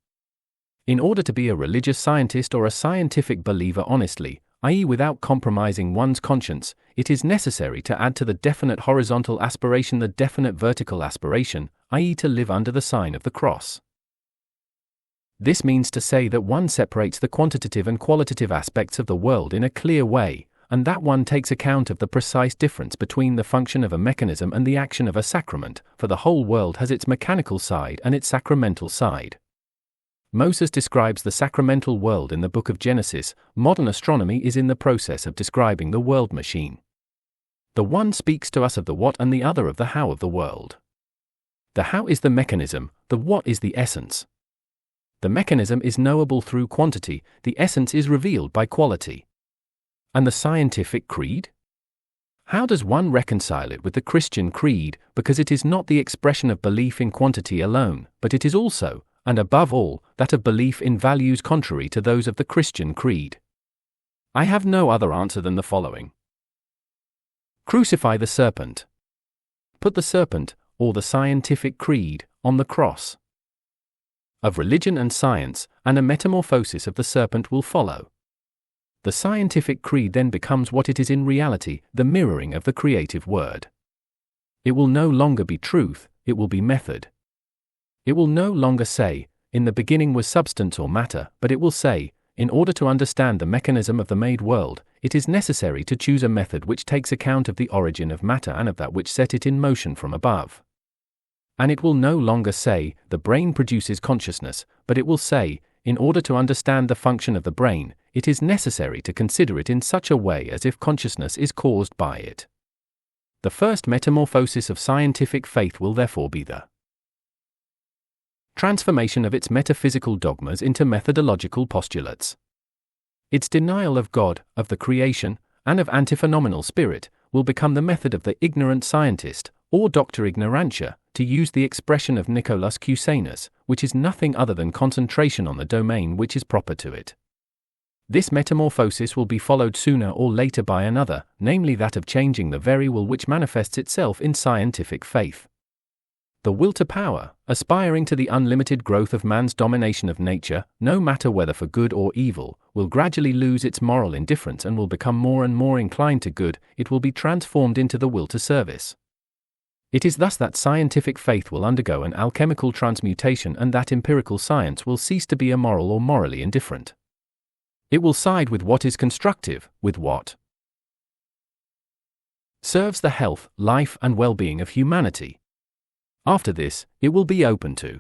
In order to be a religious scientist or a scientific believer honestly, i.e. without compromising one's conscience, it is necessary to add to the definite horizontal aspiration the definite vertical aspiration, i.e. to live under the sign of the cross. This means to say that one separates the quantitative and qualitative aspects of the world in a clear way, and that one takes account of the precise difference between the function of a mechanism and the action of a sacrament, for the whole world has its mechanical side and its sacramental side. Moses describes the sacramental world in the book of Genesis. Modern astronomy is in the process of describing the world machine. The one speaks to us of the what and the other of the how of the world. The how is the mechanism, the what is the essence. The mechanism is knowable through quantity, the essence is revealed by quality. And the scientific creed? How does one reconcile it with the Christian creed, because it is not the expression of belief in quantity alone, but it is also, and above all, that of belief in values contrary to those of the Christian creed? I have no other answer than the following. Crucify the serpent. Put the serpent, or the scientific creed, on the cross. Of religion and science, and a metamorphosis of the serpent will follow. The scientific creed then becomes what it is in reality, the mirroring of the creative word. It will no longer be truth, it will be method. It will no longer say, in the beginning was substance or matter, but it will say, in order to understand the mechanism of the made world, it is necessary to choose a method which takes account of the origin of matter and of that which set it in motion from above. And it will no longer say, the brain produces consciousness, but it will say, in order to understand the function of the brain, it is necessary to consider it in such a way as if consciousness is caused by it. The first metamorphosis of scientific faith will therefore be the transformation of its metaphysical dogmas into methodological postulates. Its denial of God, of the creation, and of antiphenomenal spirit, will become the method of the ignorant scientist, or Dr. Ignorantia, to use the expression of Nicolaus Cusanus, which is nothing other than concentration on the domain which is proper to it. This metamorphosis will be followed sooner or later by another, namely that of changing the very will which manifests itself in scientific faith. The will to power, aspiring to the unlimited growth of man's domination of nature, no matter whether for good or evil, will gradually lose its moral indifference and will become more and more inclined to good. It will be transformed into the will to service. It is thus that scientific faith will undergo an alchemical transmutation and that empirical science will cease to be immoral or morally indifferent. It will side with what is constructive, with what serves the health, life, and well-being of humanity. After this, it will be open to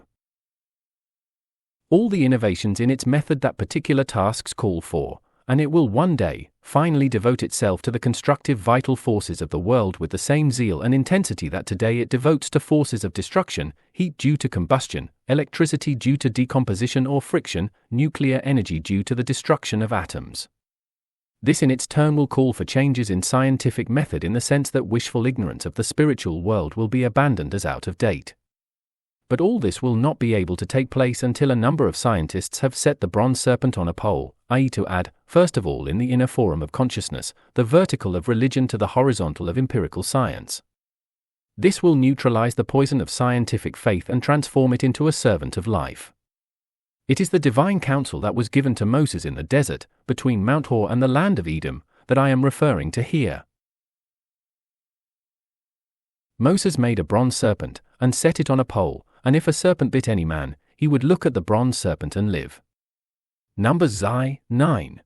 all the innovations in its method that particular tasks call for, and it will one day, finally devote itself to the constructive vital forces of the world with the same zeal and intensity that today it devotes to forces of destruction, heat due to combustion, electricity due to decomposition or friction, nuclear energy due to the destruction of atoms. This in its turn will call for changes in scientific method in the sense that wishful ignorance of the spiritual world will be abandoned as out of date. But all this will not be able to take place until a number of scientists have set the bronze serpent on a pole, i.e. to add, first of all in the inner forum of consciousness, the vertical of religion to the horizontal of empirical science. This will neutralize the poison of scientific faith and transform it into a servant of life. It is the divine counsel that was given to Moses in the desert, between Mount Hor and the land of Edom, that I am referring to here. Moses made a bronze serpent, and set it on a pole, and if a serpent bit any man, he would look at the bronze serpent and live. Numbers 9.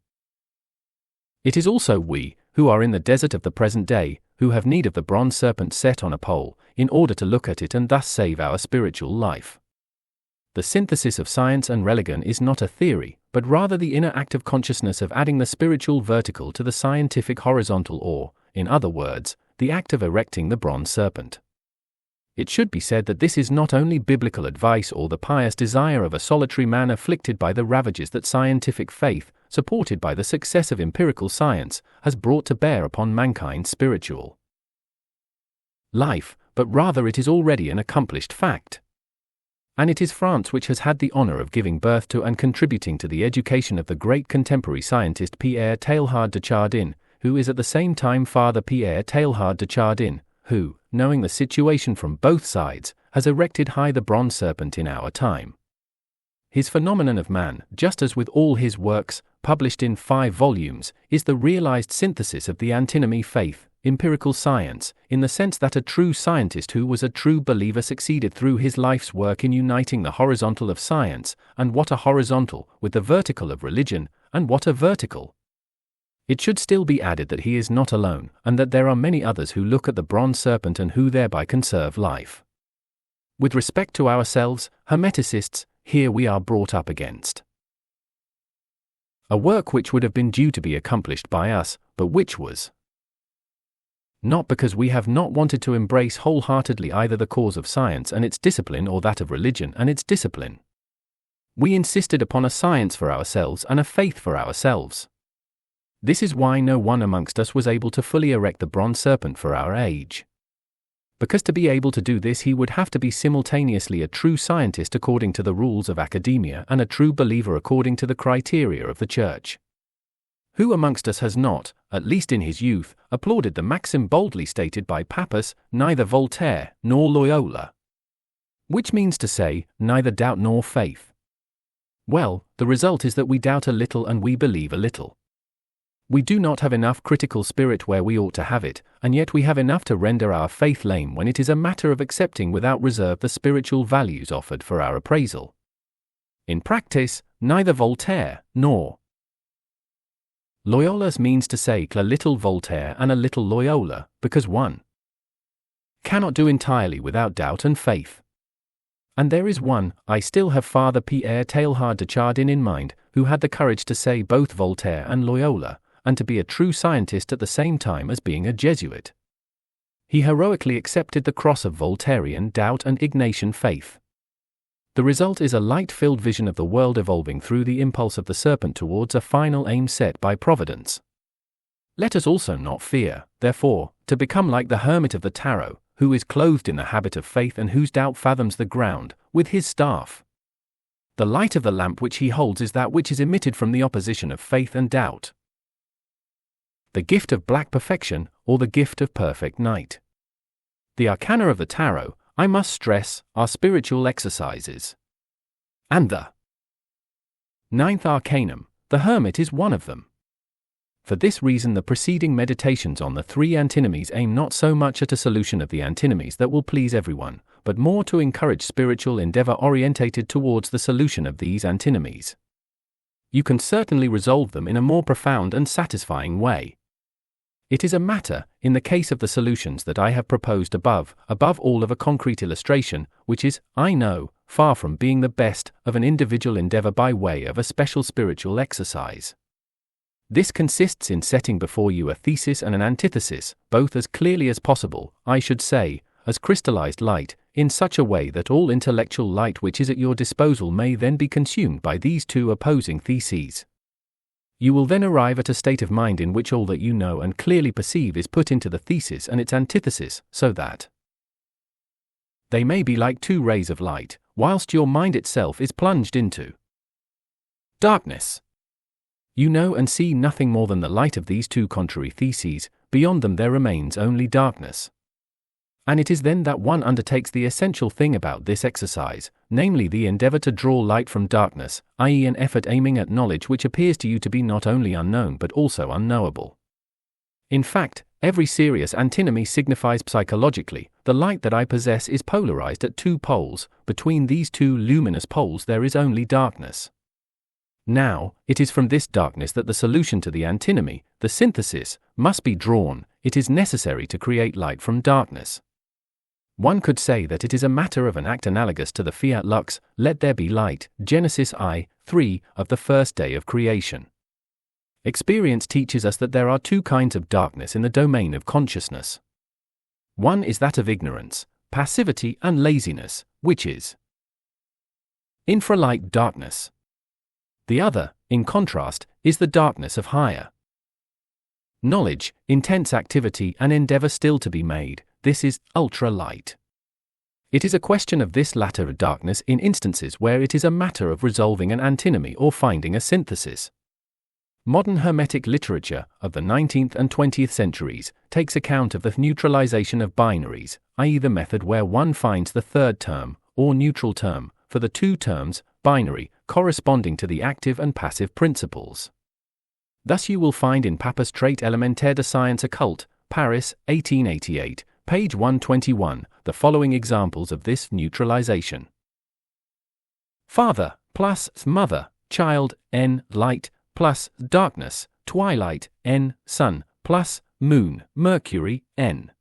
It is also we, who are in the desert of the present day, who have need of the bronze serpent set on a pole, in order to look at it and thus save our spiritual life. The synthesis of science and religion is not a theory, but rather the inner active consciousness of adding the spiritual vertical to the scientific horizontal or, in other words, the act of erecting the bronze serpent. It should be said that this is not only biblical advice or the pious desire of a solitary man afflicted by the ravages that scientific faith, supported by the success of empirical science, has brought to bear upon mankind's spiritual life, but rather it is already an accomplished fact. And it is France which has had the honor of giving birth to and contributing to the education of the great contemporary scientist Pierre Teilhard de Chardin, who is at the same time Father Pierre Teilhard de Chardin, who, knowing the situation from both sides, has erected high the bronze serpent in our time. His Phenomenon of Man, just as with all his works, published in 5 volumes, is the realized synthesis of the antinomy faith, empirical science, in the sense that a true scientist who was a true believer succeeded through his life's work in uniting the horizontal of science, and what a horizontal, with the vertical of religion, and what a vertical. It should still be added that he is not alone, and that there are many others who look at the bronze serpent and who thereby conserve life. With respect to ourselves, Hermeticists, here we are brought up against a work which would have been due to be accomplished by us, but which was not because we have not wanted to embrace wholeheartedly either the cause of science and its discipline or that of religion and its discipline. We insisted upon a science for ourselves and a faith for ourselves. This is why no one amongst us was able to fully erect the bronze serpent for our age. Because to be able to do this he would have to be simultaneously a true scientist according to the rules of academia and a true believer according to the criteria of the Church. Who amongst us has not, at least in his youth, applauded the maxim boldly stated by Pappus, neither Voltaire nor Loyola? Which means to say, neither doubt nor faith. Well, the result is that we doubt a little and we believe a little. We do not have enough critical spirit where we ought to have it, and yet we have enough to render our faith lame when it is a matter of accepting without reserve the spiritual values offered for our appraisal. In practice, neither Voltaire nor Loyola's means to say a little Voltaire and a little Loyola, because one cannot do entirely without doubt and faith. And there is one, I still have Father Pierre Teilhard de Chardin in mind, who had the courage to say both Voltaire and Loyola, and to be a true scientist at the same time as being a Jesuit. He heroically accepted the cross of Voltairean doubt and Ignatian faith. The result is a light-filled vision of the world evolving through the impulse of the serpent towards a final aim set by Providence. Let us also not fear, therefore, to become like the hermit of the tarot, who is clothed in the habit of faith and whose doubt fathoms the ground, with his staff. The light of the lamp which he holds is that which is emitted from the opposition of faith and doubt. The gift of black perfection, or the gift of perfect night. The arcana of the tarot, I must stress, are spiritual exercises. And the 9th Arcanum, the Hermit, is one of them. For this reason the preceding meditations on the 3 antinomies aim not so much at a solution of the antinomies that will please everyone, but more to encourage spiritual endeavor orientated towards the solution of these antinomies. You can certainly resolve them in a more profound and satisfying way. It is a matter, in the case of the solutions that I have proposed above all of a concrete illustration, which is, I know, far from being the best, of an individual endeavor by way of a special spiritual exercise. This consists in setting before you a thesis and an antithesis, both as clearly as possible, I should say, as crystallized light, in such a way that all intellectual light which is at your disposal may then be consumed by these two opposing theses. You will then arrive at a state of mind in which all that you know and clearly perceive is put into the thesis and its antithesis, so that they may be like two rays of light, whilst your mind itself is plunged into darkness. You know and see nothing more than the light of these two contrary theses, beyond them there remains only darkness. And it is then that one undertakes the essential thing about this exercise, namely the endeavor to draw light from darkness, i.e. an effort aiming at knowledge which appears to you to be not only unknown but also unknowable. In fact, every serious antinomy signifies psychologically, the light that I possess is polarized at two poles, between these two luminous poles there is only darkness. Now, it is from this darkness that the solution to the antinomy, the synthesis, must be drawn. It is necessary to create light from darkness. One could say that it is a matter of an act analogous to the fiat lux, let there be light, Genesis I:3, of the first day of creation. Experience teaches us that there are two kinds of darkness in the domain of consciousness. One is that of ignorance, passivity and laziness, which is infralight darkness. The other, in contrast, is the darkness of higher knowledge, intense activity and endeavor still to be made. This is ultra-light. It is a question of this latter darkness in instances where it is a matter of resolving an antinomy or finding a synthesis. Modern Hermetic literature of the 19th and 20th centuries takes account of the neutralization of binaries, i.e. the method where one finds the third term, or neutral term, for the two terms, binary, corresponding to the active and passive principles. Thus you will find in Papus Traité élémentaire de science occulte, Paris, 1888, page 121, the following examples of this neutralization. Father, plus mother, child, n, light, plus darkness, twilight, n, sun, plus moon, Mercury, n.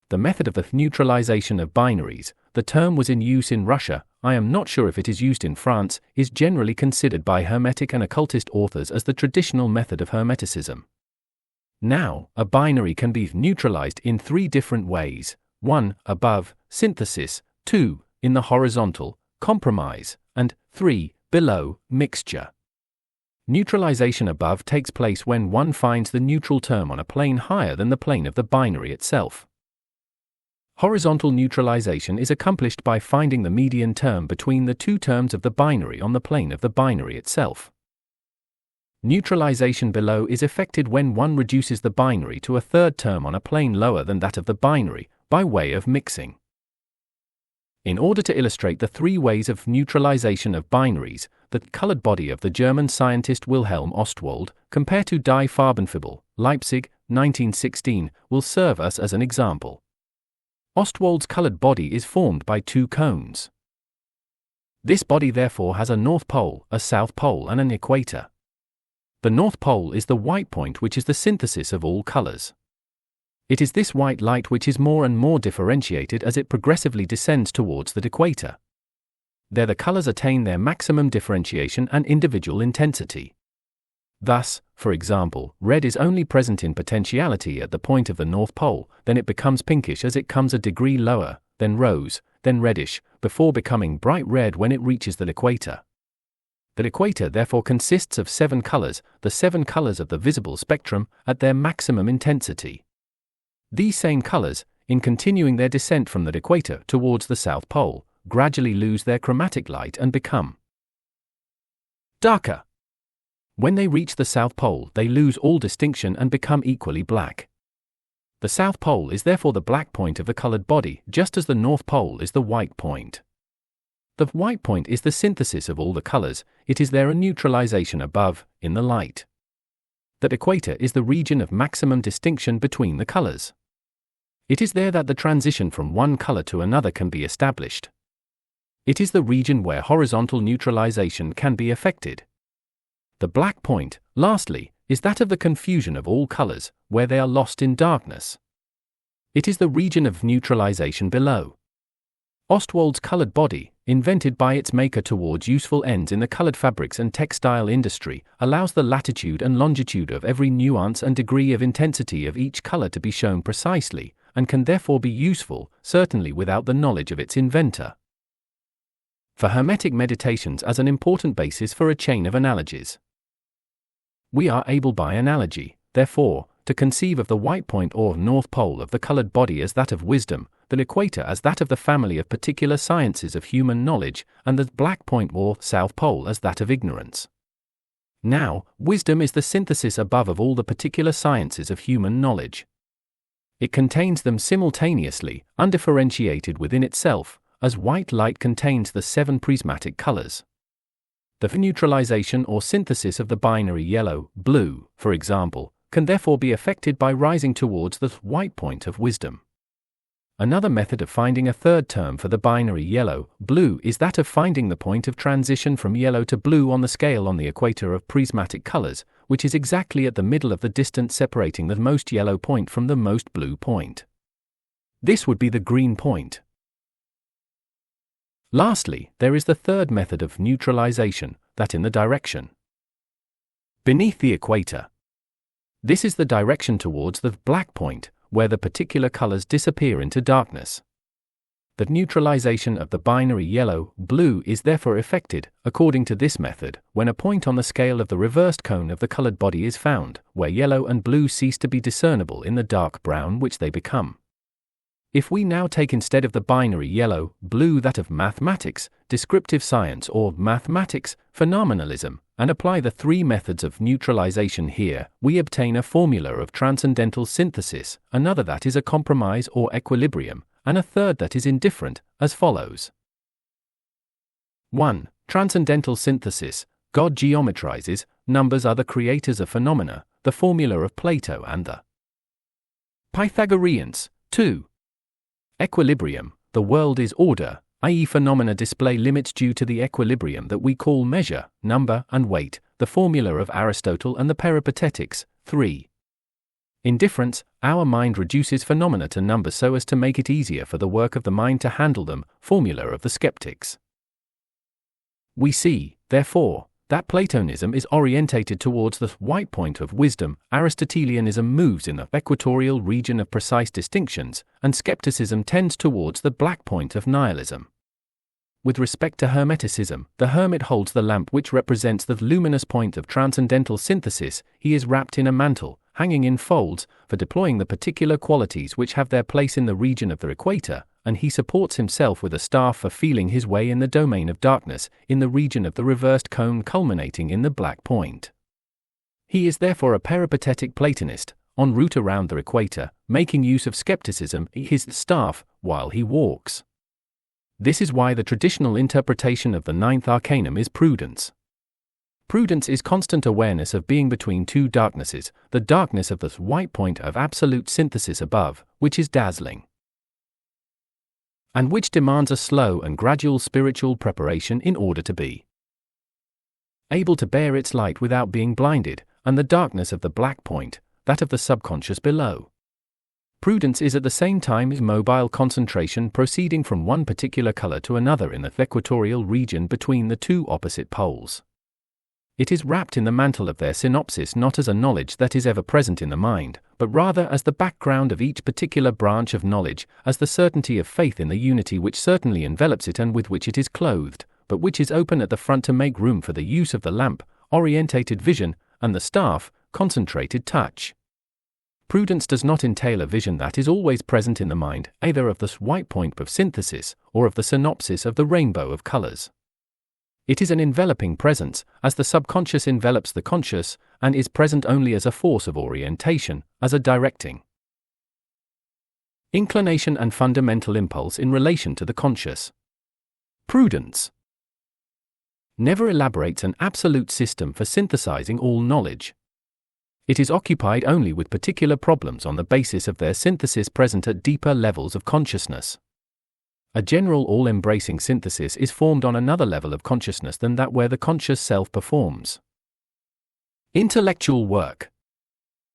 The method of the neutralization of binaries, the term was in use in Russia, I am not sure if it is used in France, is generally considered by Hermetic and occultist authors as the traditional method of Hermeticism. Now, a binary can be neutralized in three different ways: 1. Above, synthesis; 2. In the horizontal, compromise; and 3. Below, mixture. Neutralization above takes place when one finds the neutral term on a plane higher than the plane of the binary itself. Horizontal neutralization is accomplished by finding the median term between the two terms of the binary on the plane of the binary itself. Neutralization below is effected when one reduces the binary to a third term on a plane lower than that of the binary, by way of mixing. In order to illustrate the three ways of neutralization of binaries, the colored body of the German scientist Wilhelm Ostwald, compared to Die Farbenfibel, Leipzig, 1916, will serve us as an example. Ostwald's colored body is formed by two cones. This body therefore has a north pole, a south pole and an equator. The north pole is the white point which is the synthesis of all colors. It is this white light which is more and more differentiated as it progressively descends towards the equator. There the colors attain their maximum differentiation and individual intensity. Thus, for example, red is only present in potentiality at the point of the north pole, then it becomes pinkish as it comes a degree lower, then rose, then reddish, before becoming bright red when it reaches the equator. The equator therefore consists of 7 colors, the 7 colors of the visible spectrum, at their maximum intensity. These same colors, in continuing their descent from the equator towards the south pole, gradually lose their chromatic light and become darker. When they reach the south pole, they lose all distinction and become equally black. The south pole is therefore the black point of the colored body, just as the north pole is the white point. The white point is the synthesis of all the colors, it is there a neutralization above, in the light. That equator is the region of maximum distinction between the colors. It is there that the transition from one color to another can be established. It is the region where horizontal neutralization can be effected. The black point, lastly, is that of the confusion of all colors, where they are lost in darkness. It is the region of neutralization below. Ostwald's colored body, invented by its maker towards useful ends in the colored fabrics and textile industry, allows the latitude and longitude of every nuance and degree of intensity of each color to be shown precisely, and can therefore be useful, certainly without the knowledge of its inventor. For Hermetic meditations as an important basis for a chain of analogies. We are able by analogy, therefore, to conceive of the white point or north pole of the colored body as that of wisdom, the equator as that of the family of particular sciences of human knowledge, and the black point or south pole as that of ignorance. Now, wisdom is the synthesis above of all the particular sciences of human knowledge. It contains them simultaneously, undifferentiated within itself, as white light contains the 7 prismatic colors. The neutralization or synthesis of the binary yellow, blue, for example, can therefore be effected by rising towards the white point of wisdom. Another method of finding a third term for the binary yellow, blue is that of finding the point of transition from yellow to blue on the scale on the equator of prismatic colors, which is exactly at the middle of the distance separating the most yellow point from the most blue point. This would be the green point. Lastly, there is the third method of neutralization, that in the direction beneath the equator. This is the direction towards the black point, where the particular colors disappear into darkness. The neutralization of the binary yellow-blue is therefore effected, according to this method, when a point on the scale of the reversed cone of the colored body is found, where yellow and blue cease to be discernible in the dark brown which they become. If we now take instead of the binary yellow-blue that of mathematics, descriptive science or mathematics, phenomenalism, and apply the 3 methods of neutralization here, we obtain a formula of transcendental synthesis, another that is a compromise or equilibrium, and a third that is indifferent, as follows. 1. Transcendental synthesis. God geometrizes, numbers are the creators of phenomena, the formula of Plato and the Pythagoreans. 2. Equilibrium. The world is order, i.e. phenomena display limits due to the equilibrium that we call measure, number, and weight, the formula of Aristotle and the Peripatetics. 3. Indifference. Our mind reduces phenomena to numbers so as to make it easier for the work of the mind to handle them, formula of the skeptics. We see, therefore, that Platonism is orientated towards the white point of wisdom, Aristotelianism moves in the equatorial region of precise distinctions, and skepticism tends towards the black point of nihilism. With respect to Hermeticism, the hermit holds the lamp which represents the luminous point of transcendental synthesis. He is wrapped in a mantle, hanging in folds, for deploying the particular qualities which have their place in the region of the equator, and he supports himself with a staff for feeling his way in the domain of darkness, in the region of the reversed cone culminating in the black point. He is therefore a peripatetic Platonist, en route around the equator, making use of skepticism, his staff, while he walks. This is why the traditional interpretation of the 9th Arcanum is prudence. Prudence is constant awareness of being between 2 darknesses, the darkness of the white point of absolute synthesis above, which is dazzling, and which demands a slow and gradual spiritual preparation in order to be able to bear its light without being blinded, and the darkness of the black point, that of the subconscious below. Prudence is at the same time mobile concentration proceeding from one particular color to another in the equatorial region between the 2 opposite poles. It is wrapped in the mantle of their synopsis not as a knowledge that is ever present in the mind, but rather as the background of each particular branch of knowledge, as the certainty of faith in the unity which certainly envelops it and with which it is clothed, but which is open at the front to make room for the use of the lamp, orientated vision, and the staff, concentrated touch. Prudence does not entail a vision that is always present in the mind, either of the white point of synthesis, or of the synopsis of the rainbow of colors. It is an enveloping presence, as the subconscious envelops the conscious, and is present only as a force of orientation, as a directing inclination and fundamental impulse in relation to the conscious. Prudence never elaborates an absolute system for synthesizing all knowledge. It is occupied only with particular problems on the basis of their synthesis present at deeper levels of consciousness. A general all-embracing synthesis is formed on another level of consciousness than that where the conscious self performs intellectual work.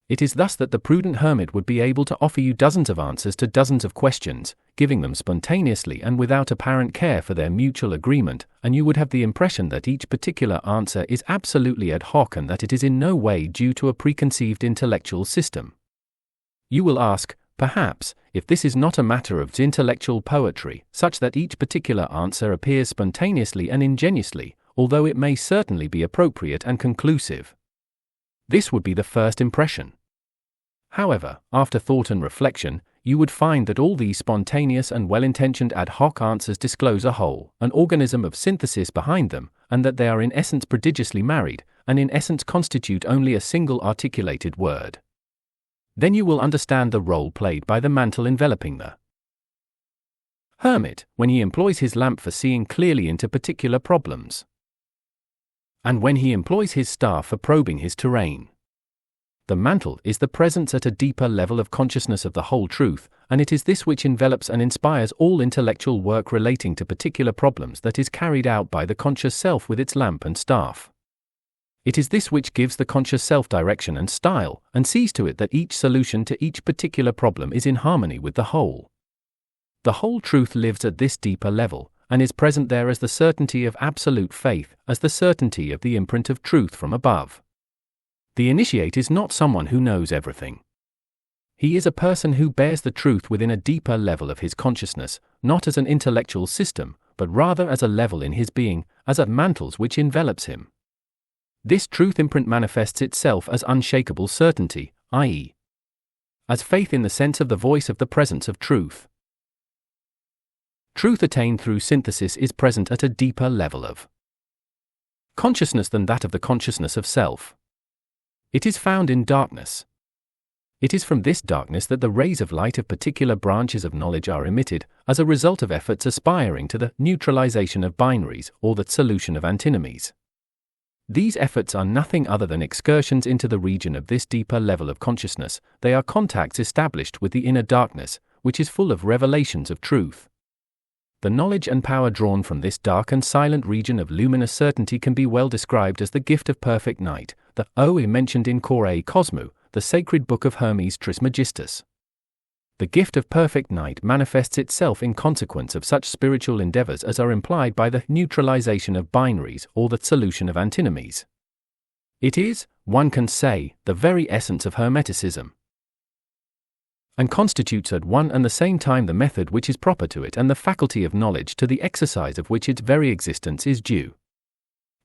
It is thus that the prudent hermit would be able to offer you dozens of answers to dozens of questions, giving them spontaneously and without apparent care for their mutual agreement, and you would have the impression that each particular answer is absolutely ad hoc and that it is in no way due to a preconceived intellectual system. You will ask, perhaps, if this is not a matter of intellectual poetry, such that each particular answer appears spontaneously and ingenuously, although it may certainly be appropriate and conclusive. This would be the first impression. However, after thought and reflection, you would find that all these spontaneous and well-intentioned ad hoc answers disclose a whole, an organism of synthesis behind them, and that they are in essence prodigiously married, and in essence constitute only a single articulated word. Then you will understand the role played by the mantle enveloping the hermit, when he employs his lamp for seeing clearly into particular problems, and when he employs his staff for probing his terrain. The mantle is the presence at a deeper level of consciousness of the whole truth, and it is this which envelops and inspires all intellectual work relating to particular problems that is carried out by the conscious self with its lamp and staff. It is this which gives the conscious self direction and style, and sees to it that each solution to each particular problem is in harmony with the whole. The whole truth lives at this deeper level, and is present there as the certainty of absolute faith, as the certainty of the imprint of truth from above. The initiate is not someone who knows everything. He is a person who bears the truth within a deeper level of his consciousness, not as an intellectual system, but rather as a level in his being, as a mantle which envelops him. This truth imprint manifests itself as unshakable certainty, i.e., as faith in the sense of the voice of the presence of truth. Truth attained through synthesis is present at a deeper level of consciousness than that of the consciousness of self. It is found in darkness. It is from this darkness that the rays of light of particular branches of knowledge are emitted, as a result of efforts aspiring to the neutralization of binaries or the solution of antinomies. These efforts are nothing other than excursions into the region of this deeper level of consciousness. They are contacts established with the inner darkness, which is full of revelations of truth. The knowledge and power drawn from this dark and silent region of luminous certainty can be well described as the gift of perfect night, the OE mentioned in Cor Cosmo, the sacred book of Hermes Trismegistus. The gift of perfect night manifests itself in consequence of such spiritual endeavors as are implied by the neutralization of binaries or the solution of antinomies. It is, one can say, the very essence of Hermeticism, and constitutes at one and the same time the method which is proper to it and the faculty of knowledge to the exercise of which its very existence is due.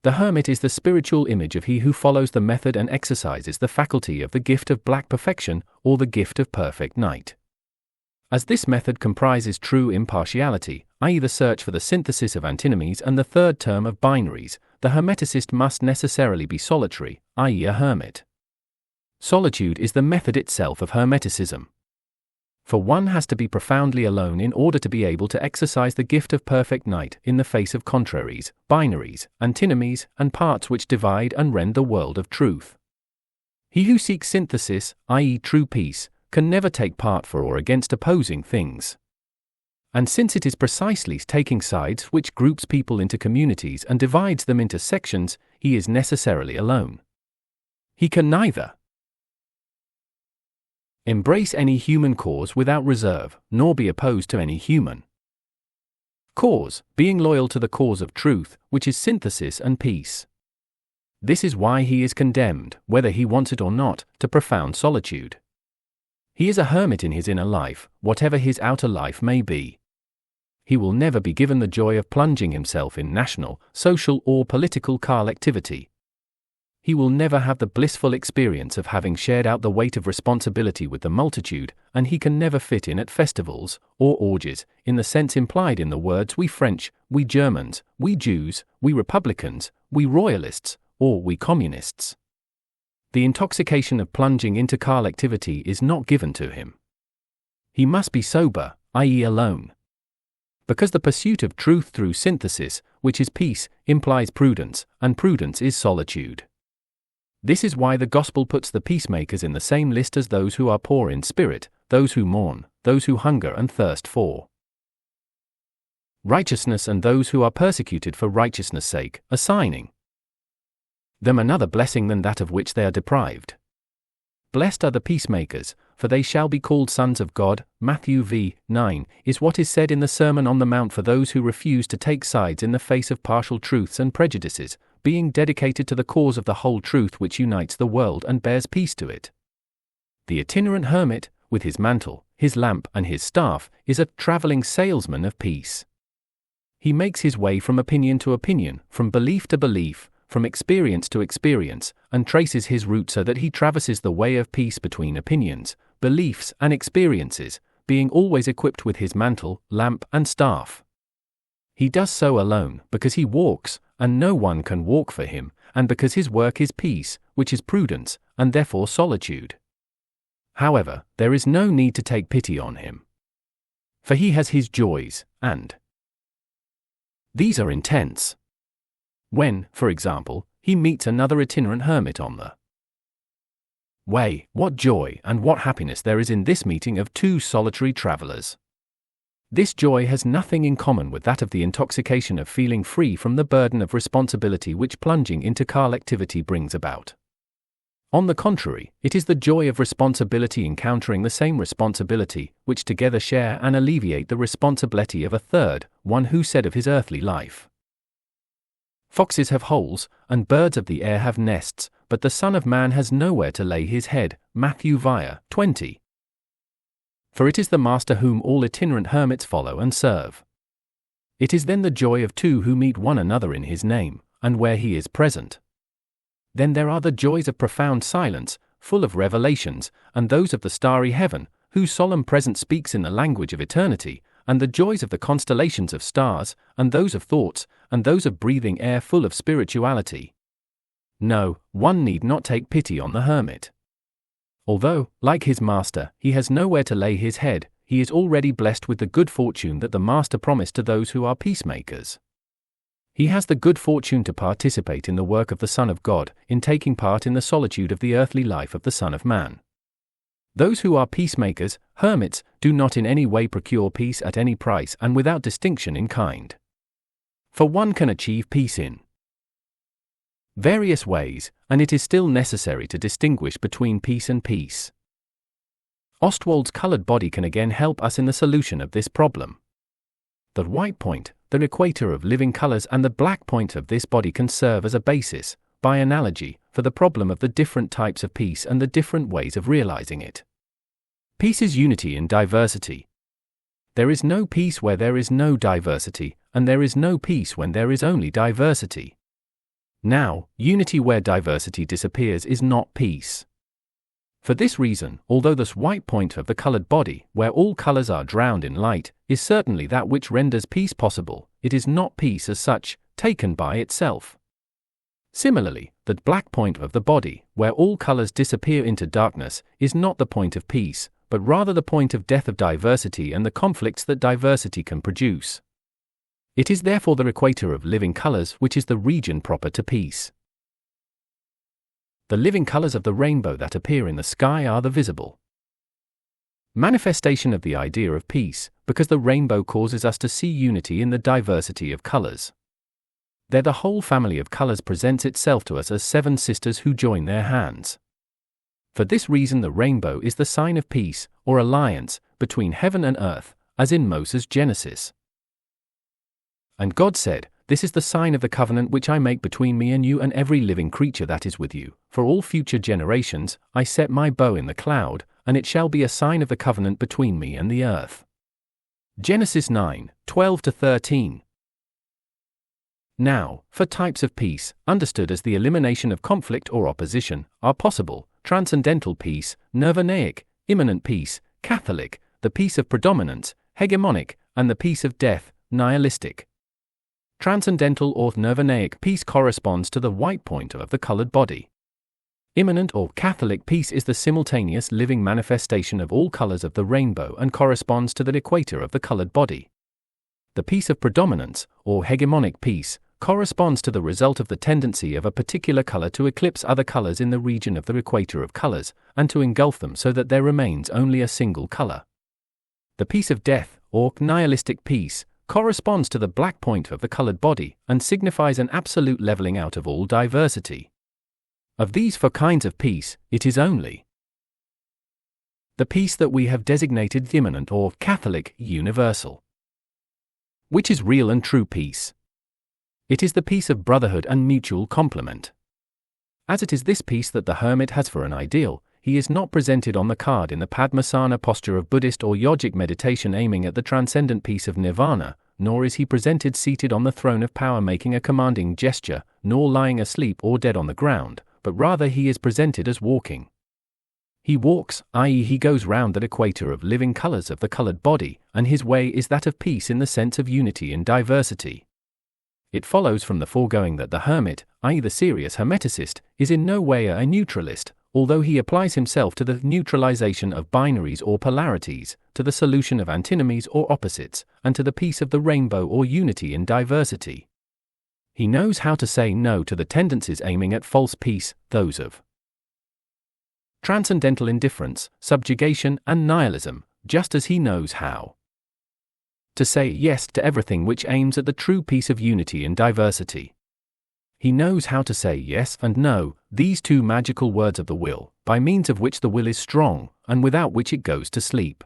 The hermit is the spiritual image of he who follows the method and exercises the faculty of the gift of black perfection or the gift of perfect night. As this method comprises true impartiality, i.e. the search for the synthesis of antinomies and the third term of binaries, the hermeticist must necessarily be solitary, i.e. a hermit. Solitude is the method itself of Hermeticism. For one has to be profoundly alone in order to be able to exercise the gift of perfect night in the face of contraries, binaries, antinomies, and parts which divide and rend the world of truth. He who seeks synthesis, i.e. true peace, can never take part for or against opposing things. And since it is precisely taking sides which groups people into communities and divides them into sections, he is necessarily alone. He can neither embrace any human cause without reserve, nor be opposed to any human cause, being loyal to the cause of truth, which is synthesis and peace. This is why he is condemned, whether he wants it or not, to profound solitude. He is a hermit in his inner life, whatever his outer life may be. He will never be given the joy of plunging himself in national, social or political activity. He will never have the blissful experience of having shared out the weight of responsibility with the multitude, and he can never fit in at festivals, or orgies, in the sense implied in the words we French, we Germans, we Jews, we Republicans, we Royalists, or we Communists. The intoxication of plunging into activity is not given to him. He must be sober, i.e. alone. Because the pursuit of truth through synthesis, which is peace, implies prudence, and prudence is solitude. This is why the gospel puts the peacemakers in the same list as those who are poor in spirit, those who mourn, those who hunger and thirst for righteousness, and those who are persecuted for righteousness' sake, assigning them another blessing than that of which they are deprived. "Blessed are the peacemakers, for they shall be called sons of God." Matthew v. 9 is what is said in the Sermon on the Mount for those who refuse to take sides in the face of partial truths and prejudices, being dedicated to the cause of the whole truth which unites the world and bears peace to it. The itinerant hermit, with his mantle, his lamp and his staff, is a traveling salesman of peace. He makes his way from opinion to opinion, from belief to belief, from experience to experience, and traces his route so that he traverses the way of peace between opinions, beliefs and experiences, being always equipped with his mantle, lamp and staff. He does so alone, because he walks, and no one can walk for him, and because his work is peace, which is prudence, and therefore solitude. However, there is no need to take pity on him. For he has his joys, and these are intense. When, for example, he meets another itinerant hermit on the way, what joy and what happiness there is in this meeting of two solitary travelers. This joy has nothing in common with that of the intoxication of feeling free from the burden of responsibility which plunging into carnal activity brings about. On the contrary, it is the joy of responsibility encountering the same responsibility, which together share and alleviate the responsibility of a third, one who said of his earthly life, "Foxes have holes, and birds of the air have nests, but the Son of Man has nowhere to lay his head." Matthew v. 20. For it is the Master whom all itinerant hermits follow and serve. It is then the joy of two who meet one another in his name, and where he is present. Then there are the joys of profound silence, full of revelations, and those of the starry heaven, whose solemn presence speaks in the language of eternity, and the joys of the constellations of stars, and those of thoughts, and those of breathing air full of spirituality. No, one need not take pity on the hermit. Although, like his master, he has nowhere to lay his head, he is already blessed with the good fortune that the Master promised to those who are peacemakers. He has the good fortune to participate in the work of the Son of God, in taking part in the solitude of the earthly life of the Son of Man. Those who are peacemakers, hermits, do not in any way procure peace at any price and without distinction in kind. For one can achieve peace in various ways, and it is still necessary to distinguish between peace and peace. Ostwald's colored body can again help us in the solution of this problem. The white point, the equator of living colors, and the black point of this body can serve as a basis, by analogy, for the problem of the different types of peace and the different ways of realizing it. Peace is unity in diversity. There is no peace where there is no diversity, and there is no peace when there is only diversity. Now, unity where diversity disappears is not peace. For this reason, although this white point of the colored body, where all colors are drowned in light, is certainly that which renders peace possible, it is not peace as such, taken by itself. Similarly, the black point of the body, where all colors disappear into darkness, is not the point of peace, but rather the point of death of diversity and the conflicts that diversity can produce. It is therefore the equator of living colors which is the region proper to peace. The living colors of the rainbow that appear in the sky are the visible manifestation of the idea of peace, because the rainbow causes us to see unity in the diversity of colors. There the whole family of colors presents itself to us as seven sisters who join their hands. For this reason the rainbow is the sign of peace, or alliance, between heaven and earth, as in Moses' Genesis. And God said, "This is the sign of the covenant which I make between me and you and every living creature that is with you. For all future generations, I set my bow in the cloud, and it shall be a sign of the covenant between me and the earth." Genesis 9:12-13. Now, for types of peace, understood as the elimination of conflict or opposition, are possible: transcendental peace, nirvanaic, immanent peace, Catholic, the peace of predominance, hegemonic, and the peace of death, nihilistic. Transcendental or nirvanaic peace corresponds to the white point of the colored body. Immanent or Catholic peace is the simultaneous living manifestation of all colors of the rainbow and corresponds to the equator of the colored body. The peace of predominance, or hegemonic peace, corresponds to the result of the tendency of a particular color to eclipse other colors in the region of the equator of colors, and to engulf them so that there remains only a single color. The peace of death, or nihilistic peace, corresponds to the black point of the colored body, and signifies an absolute leveling out of all diversity. Of these four kinds of peace, it is only The peace that we have designated immanent or Catholic, universal. Which is real and true peace? It is the peace of brotherhood and mutual complement. As it is this peace that the hermit has for an ideal, he is not presented on the card in the Padmasana posture of Buddhist or yogic meditation aiming at the transcendent peace of nirvana, nor is he presented seated on the throne of power making a commanding gesture, nor lying asleep or dead on the ground, but rather he is presented as walking. He walks, i.e. he goes round that equator of living colors of the colored body, and his way is that of peace in the sense of unity in diversity. It follows from the foregoing that the hermit, i.e. the serious hermeticist, is in no way a neutralist, although he applies himself to the neutralization of binaries or polarities, to the solution of antinomies or opposites, and to the peace of the rainbow or unity in diversity. He knows how to say no to the tendencies aiming at false peace, those of transcendental indifference, subjugation, and nihilism, just as he knows how to say yes to everything which aims at the true peace of unity in diversity. He knows how to say yes and no, these two magical words of the will, by means of which the will is strong, and without which it goes to sleep.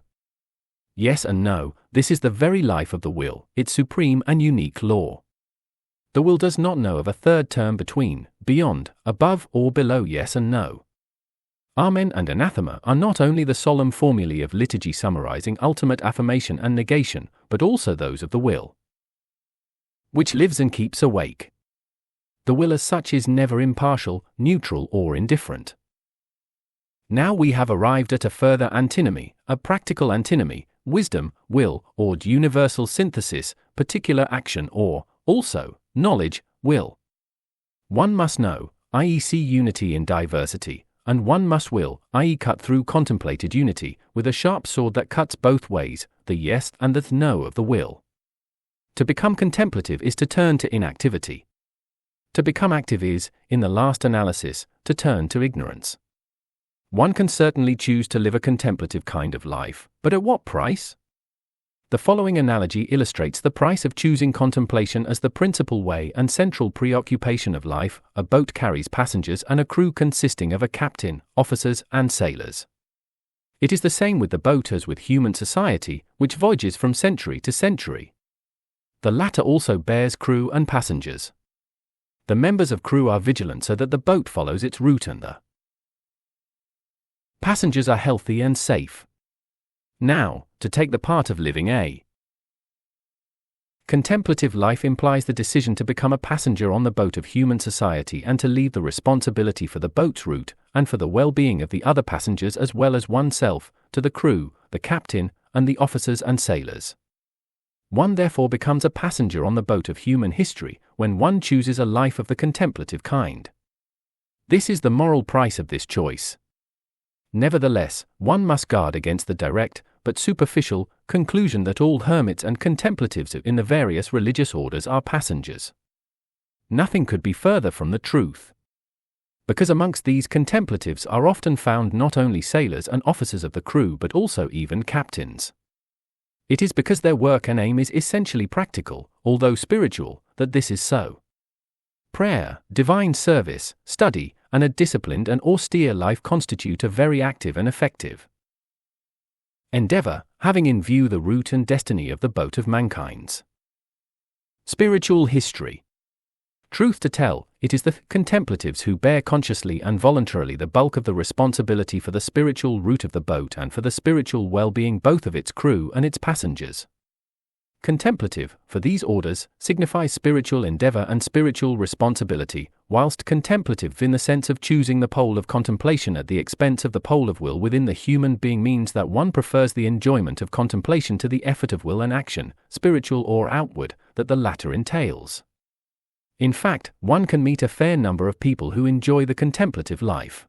Yes and no, this is the very life of the will, its supreme and unique law. The will does not know of a third term between, beyond, above, or below yes and no. Amen and anathema are not only the solemn formulae of liturgy summarizing ultimate affirmation and negation, but also those of the will, which lives and keeps awake. The will as such is never impartial, neutral, or indifferent. Now we have arrived at a further antinomy, a practical antinomy, wisdom, will, or universal synthesis, particular action, or, also, knowledge, will. One must know, i.e. see unity in diversity, and one must will, i.e. cut through contemplated unity, with a sharp sword that cuts both ways, the yes and the no of the will. To become contemplative is to turn to inactivity. To become active is, in the last analysis, to turn to ignorance. One can certainly choose to live a contemplative kind of life, but at what price? The following analogy illustrates the price of choosing contemplation as the principal way and central preoccupation of life. A boat carries passengers and a crew consisting of a captain, officers, and sailors. It is the same with the boat as with human society, which voyages from century to century. The latter also bears crew and passengers. The members of crew are vigilant so that the boat follows its route and the passengers are healthy and safe. Now, to take the part of living a contemplative life implies the decision to become a passenger on the boat of human society and to leave the responsibility for the boat's route, and for the well-being of the other passengers as well as oneself, to the crew, the captain, and the officers and sailors. One therefore becomes a passenger on the boat of human history when one chooses a life of the contemplative kind. This is the moral price of this choice. Nevertheless, one must guard against the direct, but superficial, conclusion that all hermits and contemplatives in the various religious orders are passengers. Nothing could be further from the truth. Because amongst these contemplatives are often found not only sailors and officers of the crew but also even captains. It is because their work and aim is essentially practical, although spiritual, that this is so. Prayer, divine service, study, and a disciplined and austere life constitute a very active and effective endeavor, having in view the route and destiny of the boat of mankind's spiritual history. Truth to tell, it is the contemplatives who bear consciously and voluntarily the bulk of the responsibility for the spiritual route of the boat and for the spiritual well-being both of its crew and its passengers. Contemplative, for these orders, signifies spiritual endeavor and spiritual responsibility, whilst contemplative in the sense of choosing the pole of contemplation at the expense of the pole of will within the human being means that one prefers the enjoyment of contemplation to the effort of will and action, spiritual or outward, that the latter entails. In fact, one can meet a fair number of people who enjoy the contemplative life.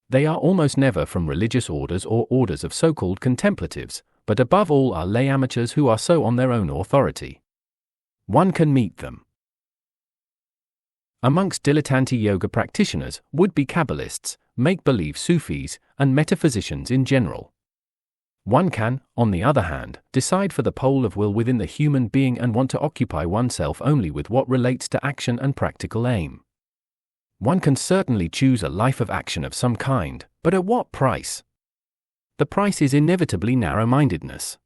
They are almost never from religious orders or orders of so-called contemplatives, but above all are lay amateurs who are so on their own authority. One can meet them amongst dilettante yoga practitioners, would-be Kabbalists, make-believe Sufis, and metaphysicians in general. One can, on the other hand, decide for the pole of will within the human being and want to occupy oneself only with what relates to action and practical aim. One can certainly choose a life of action of some kind, but at what price? The price is inevitably narrow-mindedness.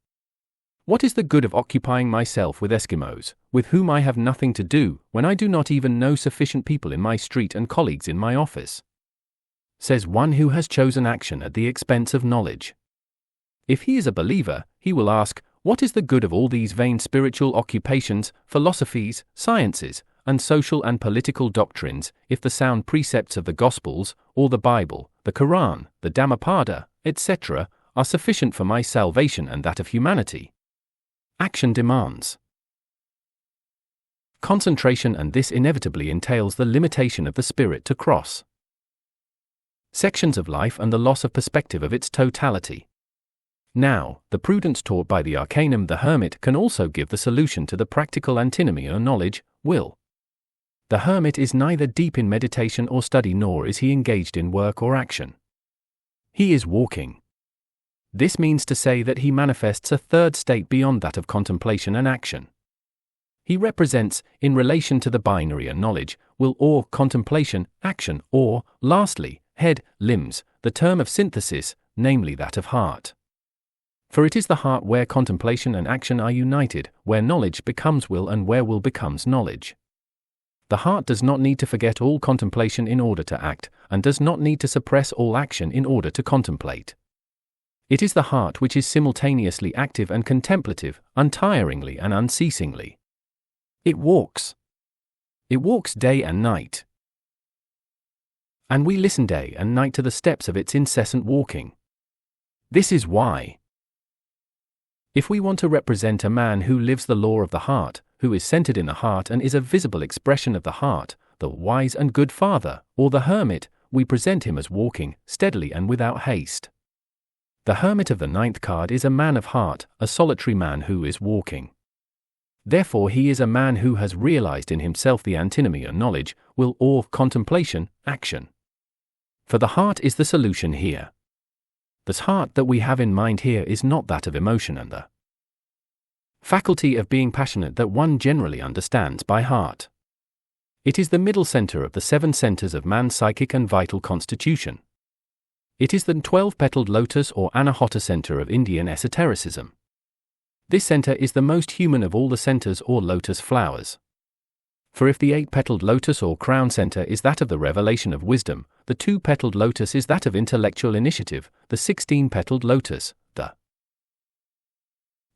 What is the good of occupying myself with Eskimos, with whom I have nothing to do, when I do not even know sufficient people in my street and colleagues in my office? Says one who has chosen action at the expense of knowledge. If he is a believer, he will ask, what is the good of all these vain spiritual occupations, philosophies, sciences, and social and political doctrines, if the sound precepts of the Gospels, or the Bible, the Quran, the Dhammapada, etc., are sufficient for my salvation and that of humanity? Action demands concentration, and this inevitably entails the limitation of the spirit to cross sections of life and the loss of perspective of its totality. Now, the prudence taught by the Arcanum the Hermit can also give the solution to the practical antinomy or knowledge, will. The Hermit is neither deep in meditation or study, nor is he engaged in work or action. He is walking. This means to say that he manifests a third state beyond that of contemplation and action. He represents, in relation to the binary and knowledge, will or contemplation, action, or, lastly, head, limbs, the term of synthesis, namely that of heart. For it is the heart where contemplation and action are united, where knowledge becomes will and where will becomes knowledge. The heart does not need to forget all contemplation in order to act, and does not need to suppress all action in order to contemplate. It is the heart which is simultaneously active and contemplative, untiringly and unceasingly. It walks. It walks day and night. And we listen day and night to the steps of its incessant walking. This is why, if we want to represent a man who lives the law of the heart, who is centered in the heart and is a visible expression of the heart, the wise and good father, or the hermit, we present him as walking, steadily and without haste. The hermit of the 9th card is a man of heart, a solitary man who is walking. Therefore he is a man who has realized in himself the antinomy of knowledge, will or contemplation, action. For the heart is the solution here. The heart that we have in mind here is not that of emotion and the faculty of being passionate that one generally understands by heart. It is the middle center of the 7 centers of man's psychic and vital constitution. It is the 12-petaled lotus or Anahata center of Indian esotericism. This center is the most human of all the centers or lotus flowers. For if the 8-petaled lotus or crown center is that of the revelation of wisdom, the 2-petaled lotus is that of intellectual initiative, the 16-petaled lotus, the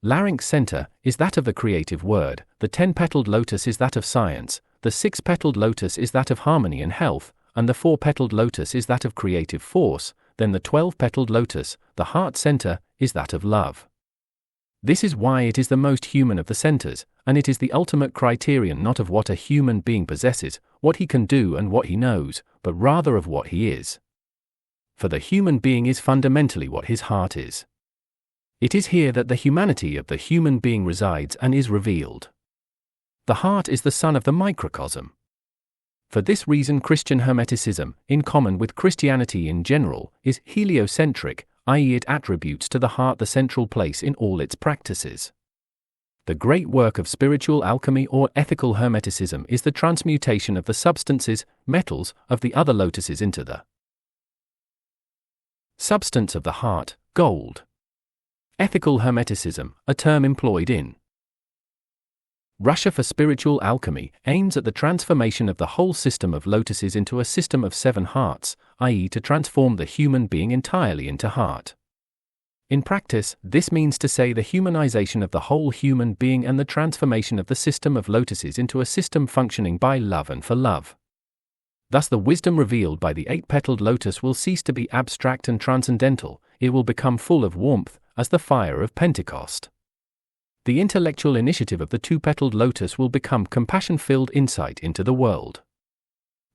larynx center, is that of the creative word, the 10-petaled lotus is that of science, the 6-petaled lotus is that of harmony and health, and the 4-petaled lotus is that of creative force, then the 12-petaled lotus, the heart center, is that of love. This is why it is the most human of the centers, and it is the ultimate criterion not of what a human being possesses, what he can do and what he knows, but rather of what he is. For the human being is fundamentally what his heart is. It is here that the humanity of the human being resides and is revealed. The heart is the sun of the microcosm. For this reason Christian Hermeticism, in common with Christianity in general, is heliocentric, i.e. it attributes to the heart the central place in all its practices. The great work of spiritual alchemy or ethical Hermeticism is the transmutation of the substances, metals, of the other lotuses into the substance of the heart, gold. Ethical Hermeticism, a term employed in Russia for spiritual alchemy, aims at the transformation of the whole system of lotuses into a system of 7 hearts, i.e. to transform the human being entirely into heart. In practice, this means to say the humanization of the whole human being and the transformation of the system of lotuses into a system functioning by love and for love. Thus the wisdom revealed by the 8-petaled lotus will cease to be abstract and transcendental, it will become full of warmth, as the fire of Pentecost. The intellectual initiative of the 2-petaled lotus will become compassion-filled insight into the world.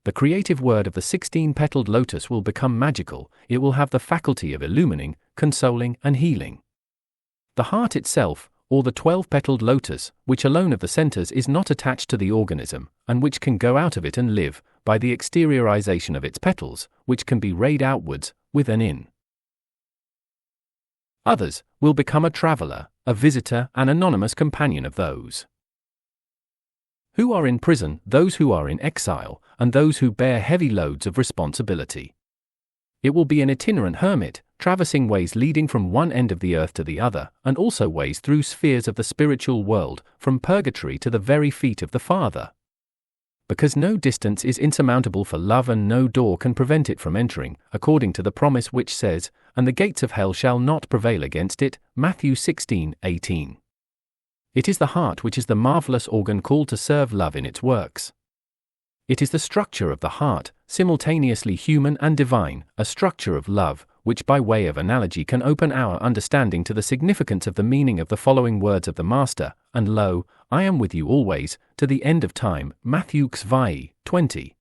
The creative word of the 16-petaled lotus will become magical, it will have the faculty of illumining, consoling, and healing. The heart itself, or the 12-petaled lotus, which alone of the centers is not attached to the organism, and which can go out of it and live, by the exteriorization of its petals, which can be rayed outwards, with and in others, will become a traveler, a visitor, an anonymous companion of those who are in prison, those who are in exile, and those who bear heavy loads of responsibility. It will be an itinerant hermit, traversing ways leading from one end of the earth to the other, and also ways through spheres of the spiritual world, from purgatory to the very feet of the Father. Because no distance is insurmountable for love and no door can prevent it from entering, according to the promise which says, "And the gates of hell shall not prevail against it," Matthew 16:18. It is the heart which is the marvelous organ called to serve love in its works. It is the structure of the heart, simultaneously human and divine, a structure of love, which by way of analogy can open our understanding to the significance of the meaning of the following words of the Master, "And lo, I am with you always, to the end of time," Matthew 20.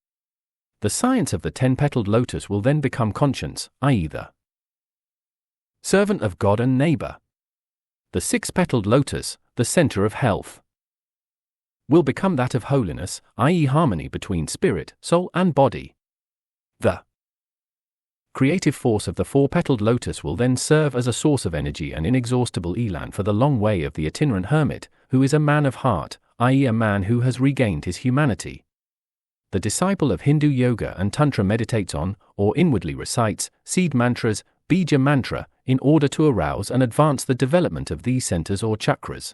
The science of the 10-petaled lotus will then become conscience, i.e. the servant of God and neighbor. The 6-petaled lotus, the center of health, will become that of holiness, i.e. harmony between spirit, soul and body. The creative force of the 4-petaled lotus will then serve as a source of energy and inexhaustible elan for the long way of the itinerant hermit, who is a man of heart, i.e. a man who has regained his humanity. The disciple of Hindu yoga and tantra meditates on, or inwardly recites, seed mantras, bija mantra, in order to arouse and advance the development of these centers or chakras.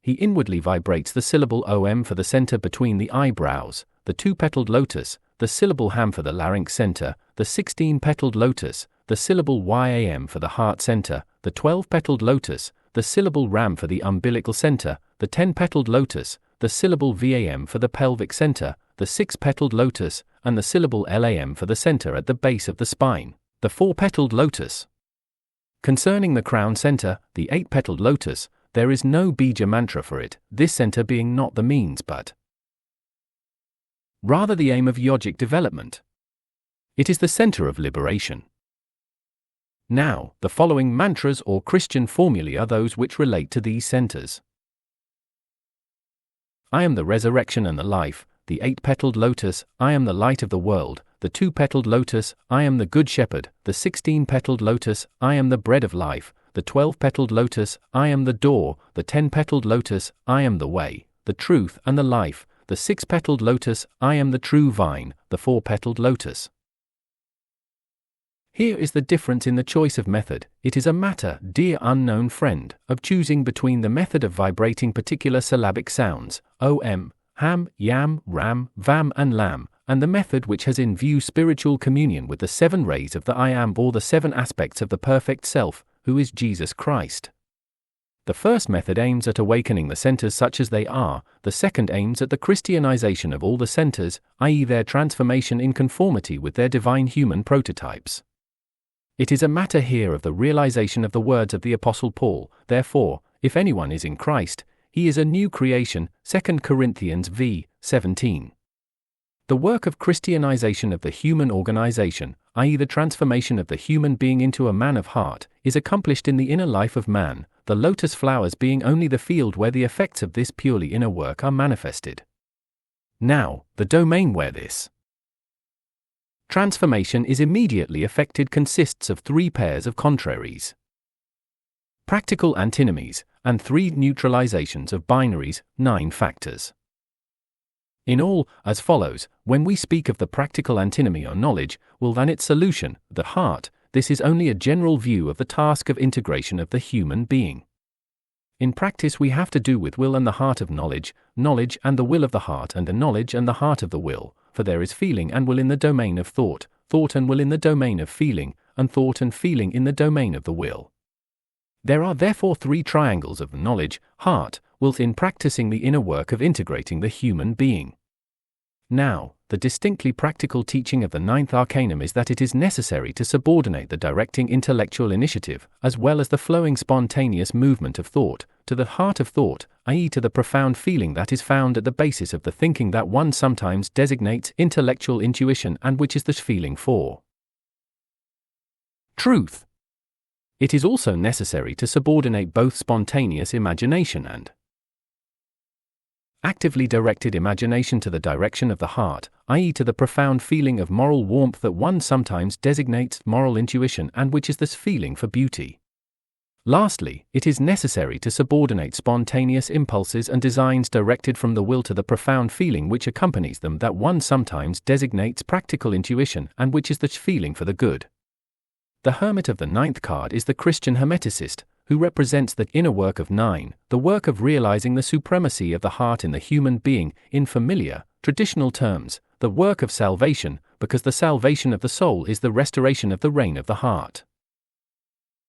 He inwardly vibrates the syllable Om for the center between the eyebrows, the 2-petaled lotus, the syllable Ham for the larynx center, the 16-petaled lotus, the syllable Yam for the heart center, the 12-petaled lotus, the syllable Ram for the umbilical center, the 10-petaled lotus, the syllable Vam for the pelvic center, the 6-petaled lotus, and the syllable Lam for the center at the base of the spine, the 4-petaled lotus. Concerning the crown center, the 8-petaled lotus, there is no bija mantra for it, this center being not the means but rather the aim of yogic development. It is the center of liberation. Now, the following mantras or Christian formulae are those which relate to these centers. I am the resurrection and the life, the 8-petaled lotus, I am the light of the world, the 2-petaled lotus, I am the good shepherd, the 16-petaled lotus, I am the bread of life, the 12-petaled lotus, I am the door, the 10-petaled lotus, I am the way, the truth and the life, the 6-petaled lotus, I am the true vine, the 4-petaled lotus. Here is the difference in the choice of method. It is a matter, dear unknown friend, of choosing between the method of vibrating particular syllabic sounds, Om, Ham, Yam, Ram, Vam and Lam, and the method which has in view spiritual communion with the 7 rays of the I Am or the 7 aspects of the perfect self, who is Jesus Christ. The first method aims at awakening the centers such as they are, the second aims at the Christianization of all the centers, i.e. their transformation in conformity with their divine human prototypes. It is a matter here of the realization of the words of the Apostle Paul, therefore, if anyone is in Christ, he is a new creation, 2 Corinthians v. 17. The work of Christianization of the human organization, i.e. the transformation of the human being into a man of heart, is accomplished in the inner life of man, the lotus flowers being only the field where the effects of this purely inner work are manifested. Now, the domain where this transformation is immediately effected consists of 3 pairs of contraries, practical antinomies, and 3 neutralizations of binaries, 9 factors. In all, as follows, when we speak of the practical antinomy or knowledge, will then its solution, the heart, this is only a general view of the task of integration of the human being. In practice we have to do with will and the heart of knowledge, knowledge and the will of the heart and the knowledge and the heart of the will, for there is feeling and will in the domain of thought, thought and will in the domain of feeling, and thought and feeling in the domain of the will. There are therefore 3 triangles of knowledge, heart, will in practicing the inner work of integrating the human being. Now, the distinctly practical teaching of the 9th Arcanum is that it is necessary to subordinate the directing intellectual initiative, as well as the flowing spontaneous movement of thought, to the heart of thought, i.e. to the profound feeling that is found at the basis of the thinking that one sometimes designates intellectual intuition and which is the feeling for truth. It is also necessary to subordinate both spontaneous imagination and actively directed imagination to the direction of the heart, i.e. to the profound feeling of moral warmth that one sometimes designates moral intuition and which is this feeling for beauty. Lastly, it is necessary to subordinate spontaneous impulses and designs directed from the will to the profound feeling which accompanies them that one sometimes designates practical intuition and which is the feeling for the good. The hermit of the ninth card is the Christian Hermeticist, who represents the inner work of 9, the work of realizing the supremacy of the heart in the human being, in familiar, traditional terms, the work of salvation, because the salvation of the soul is the restoration of the reign of the heart.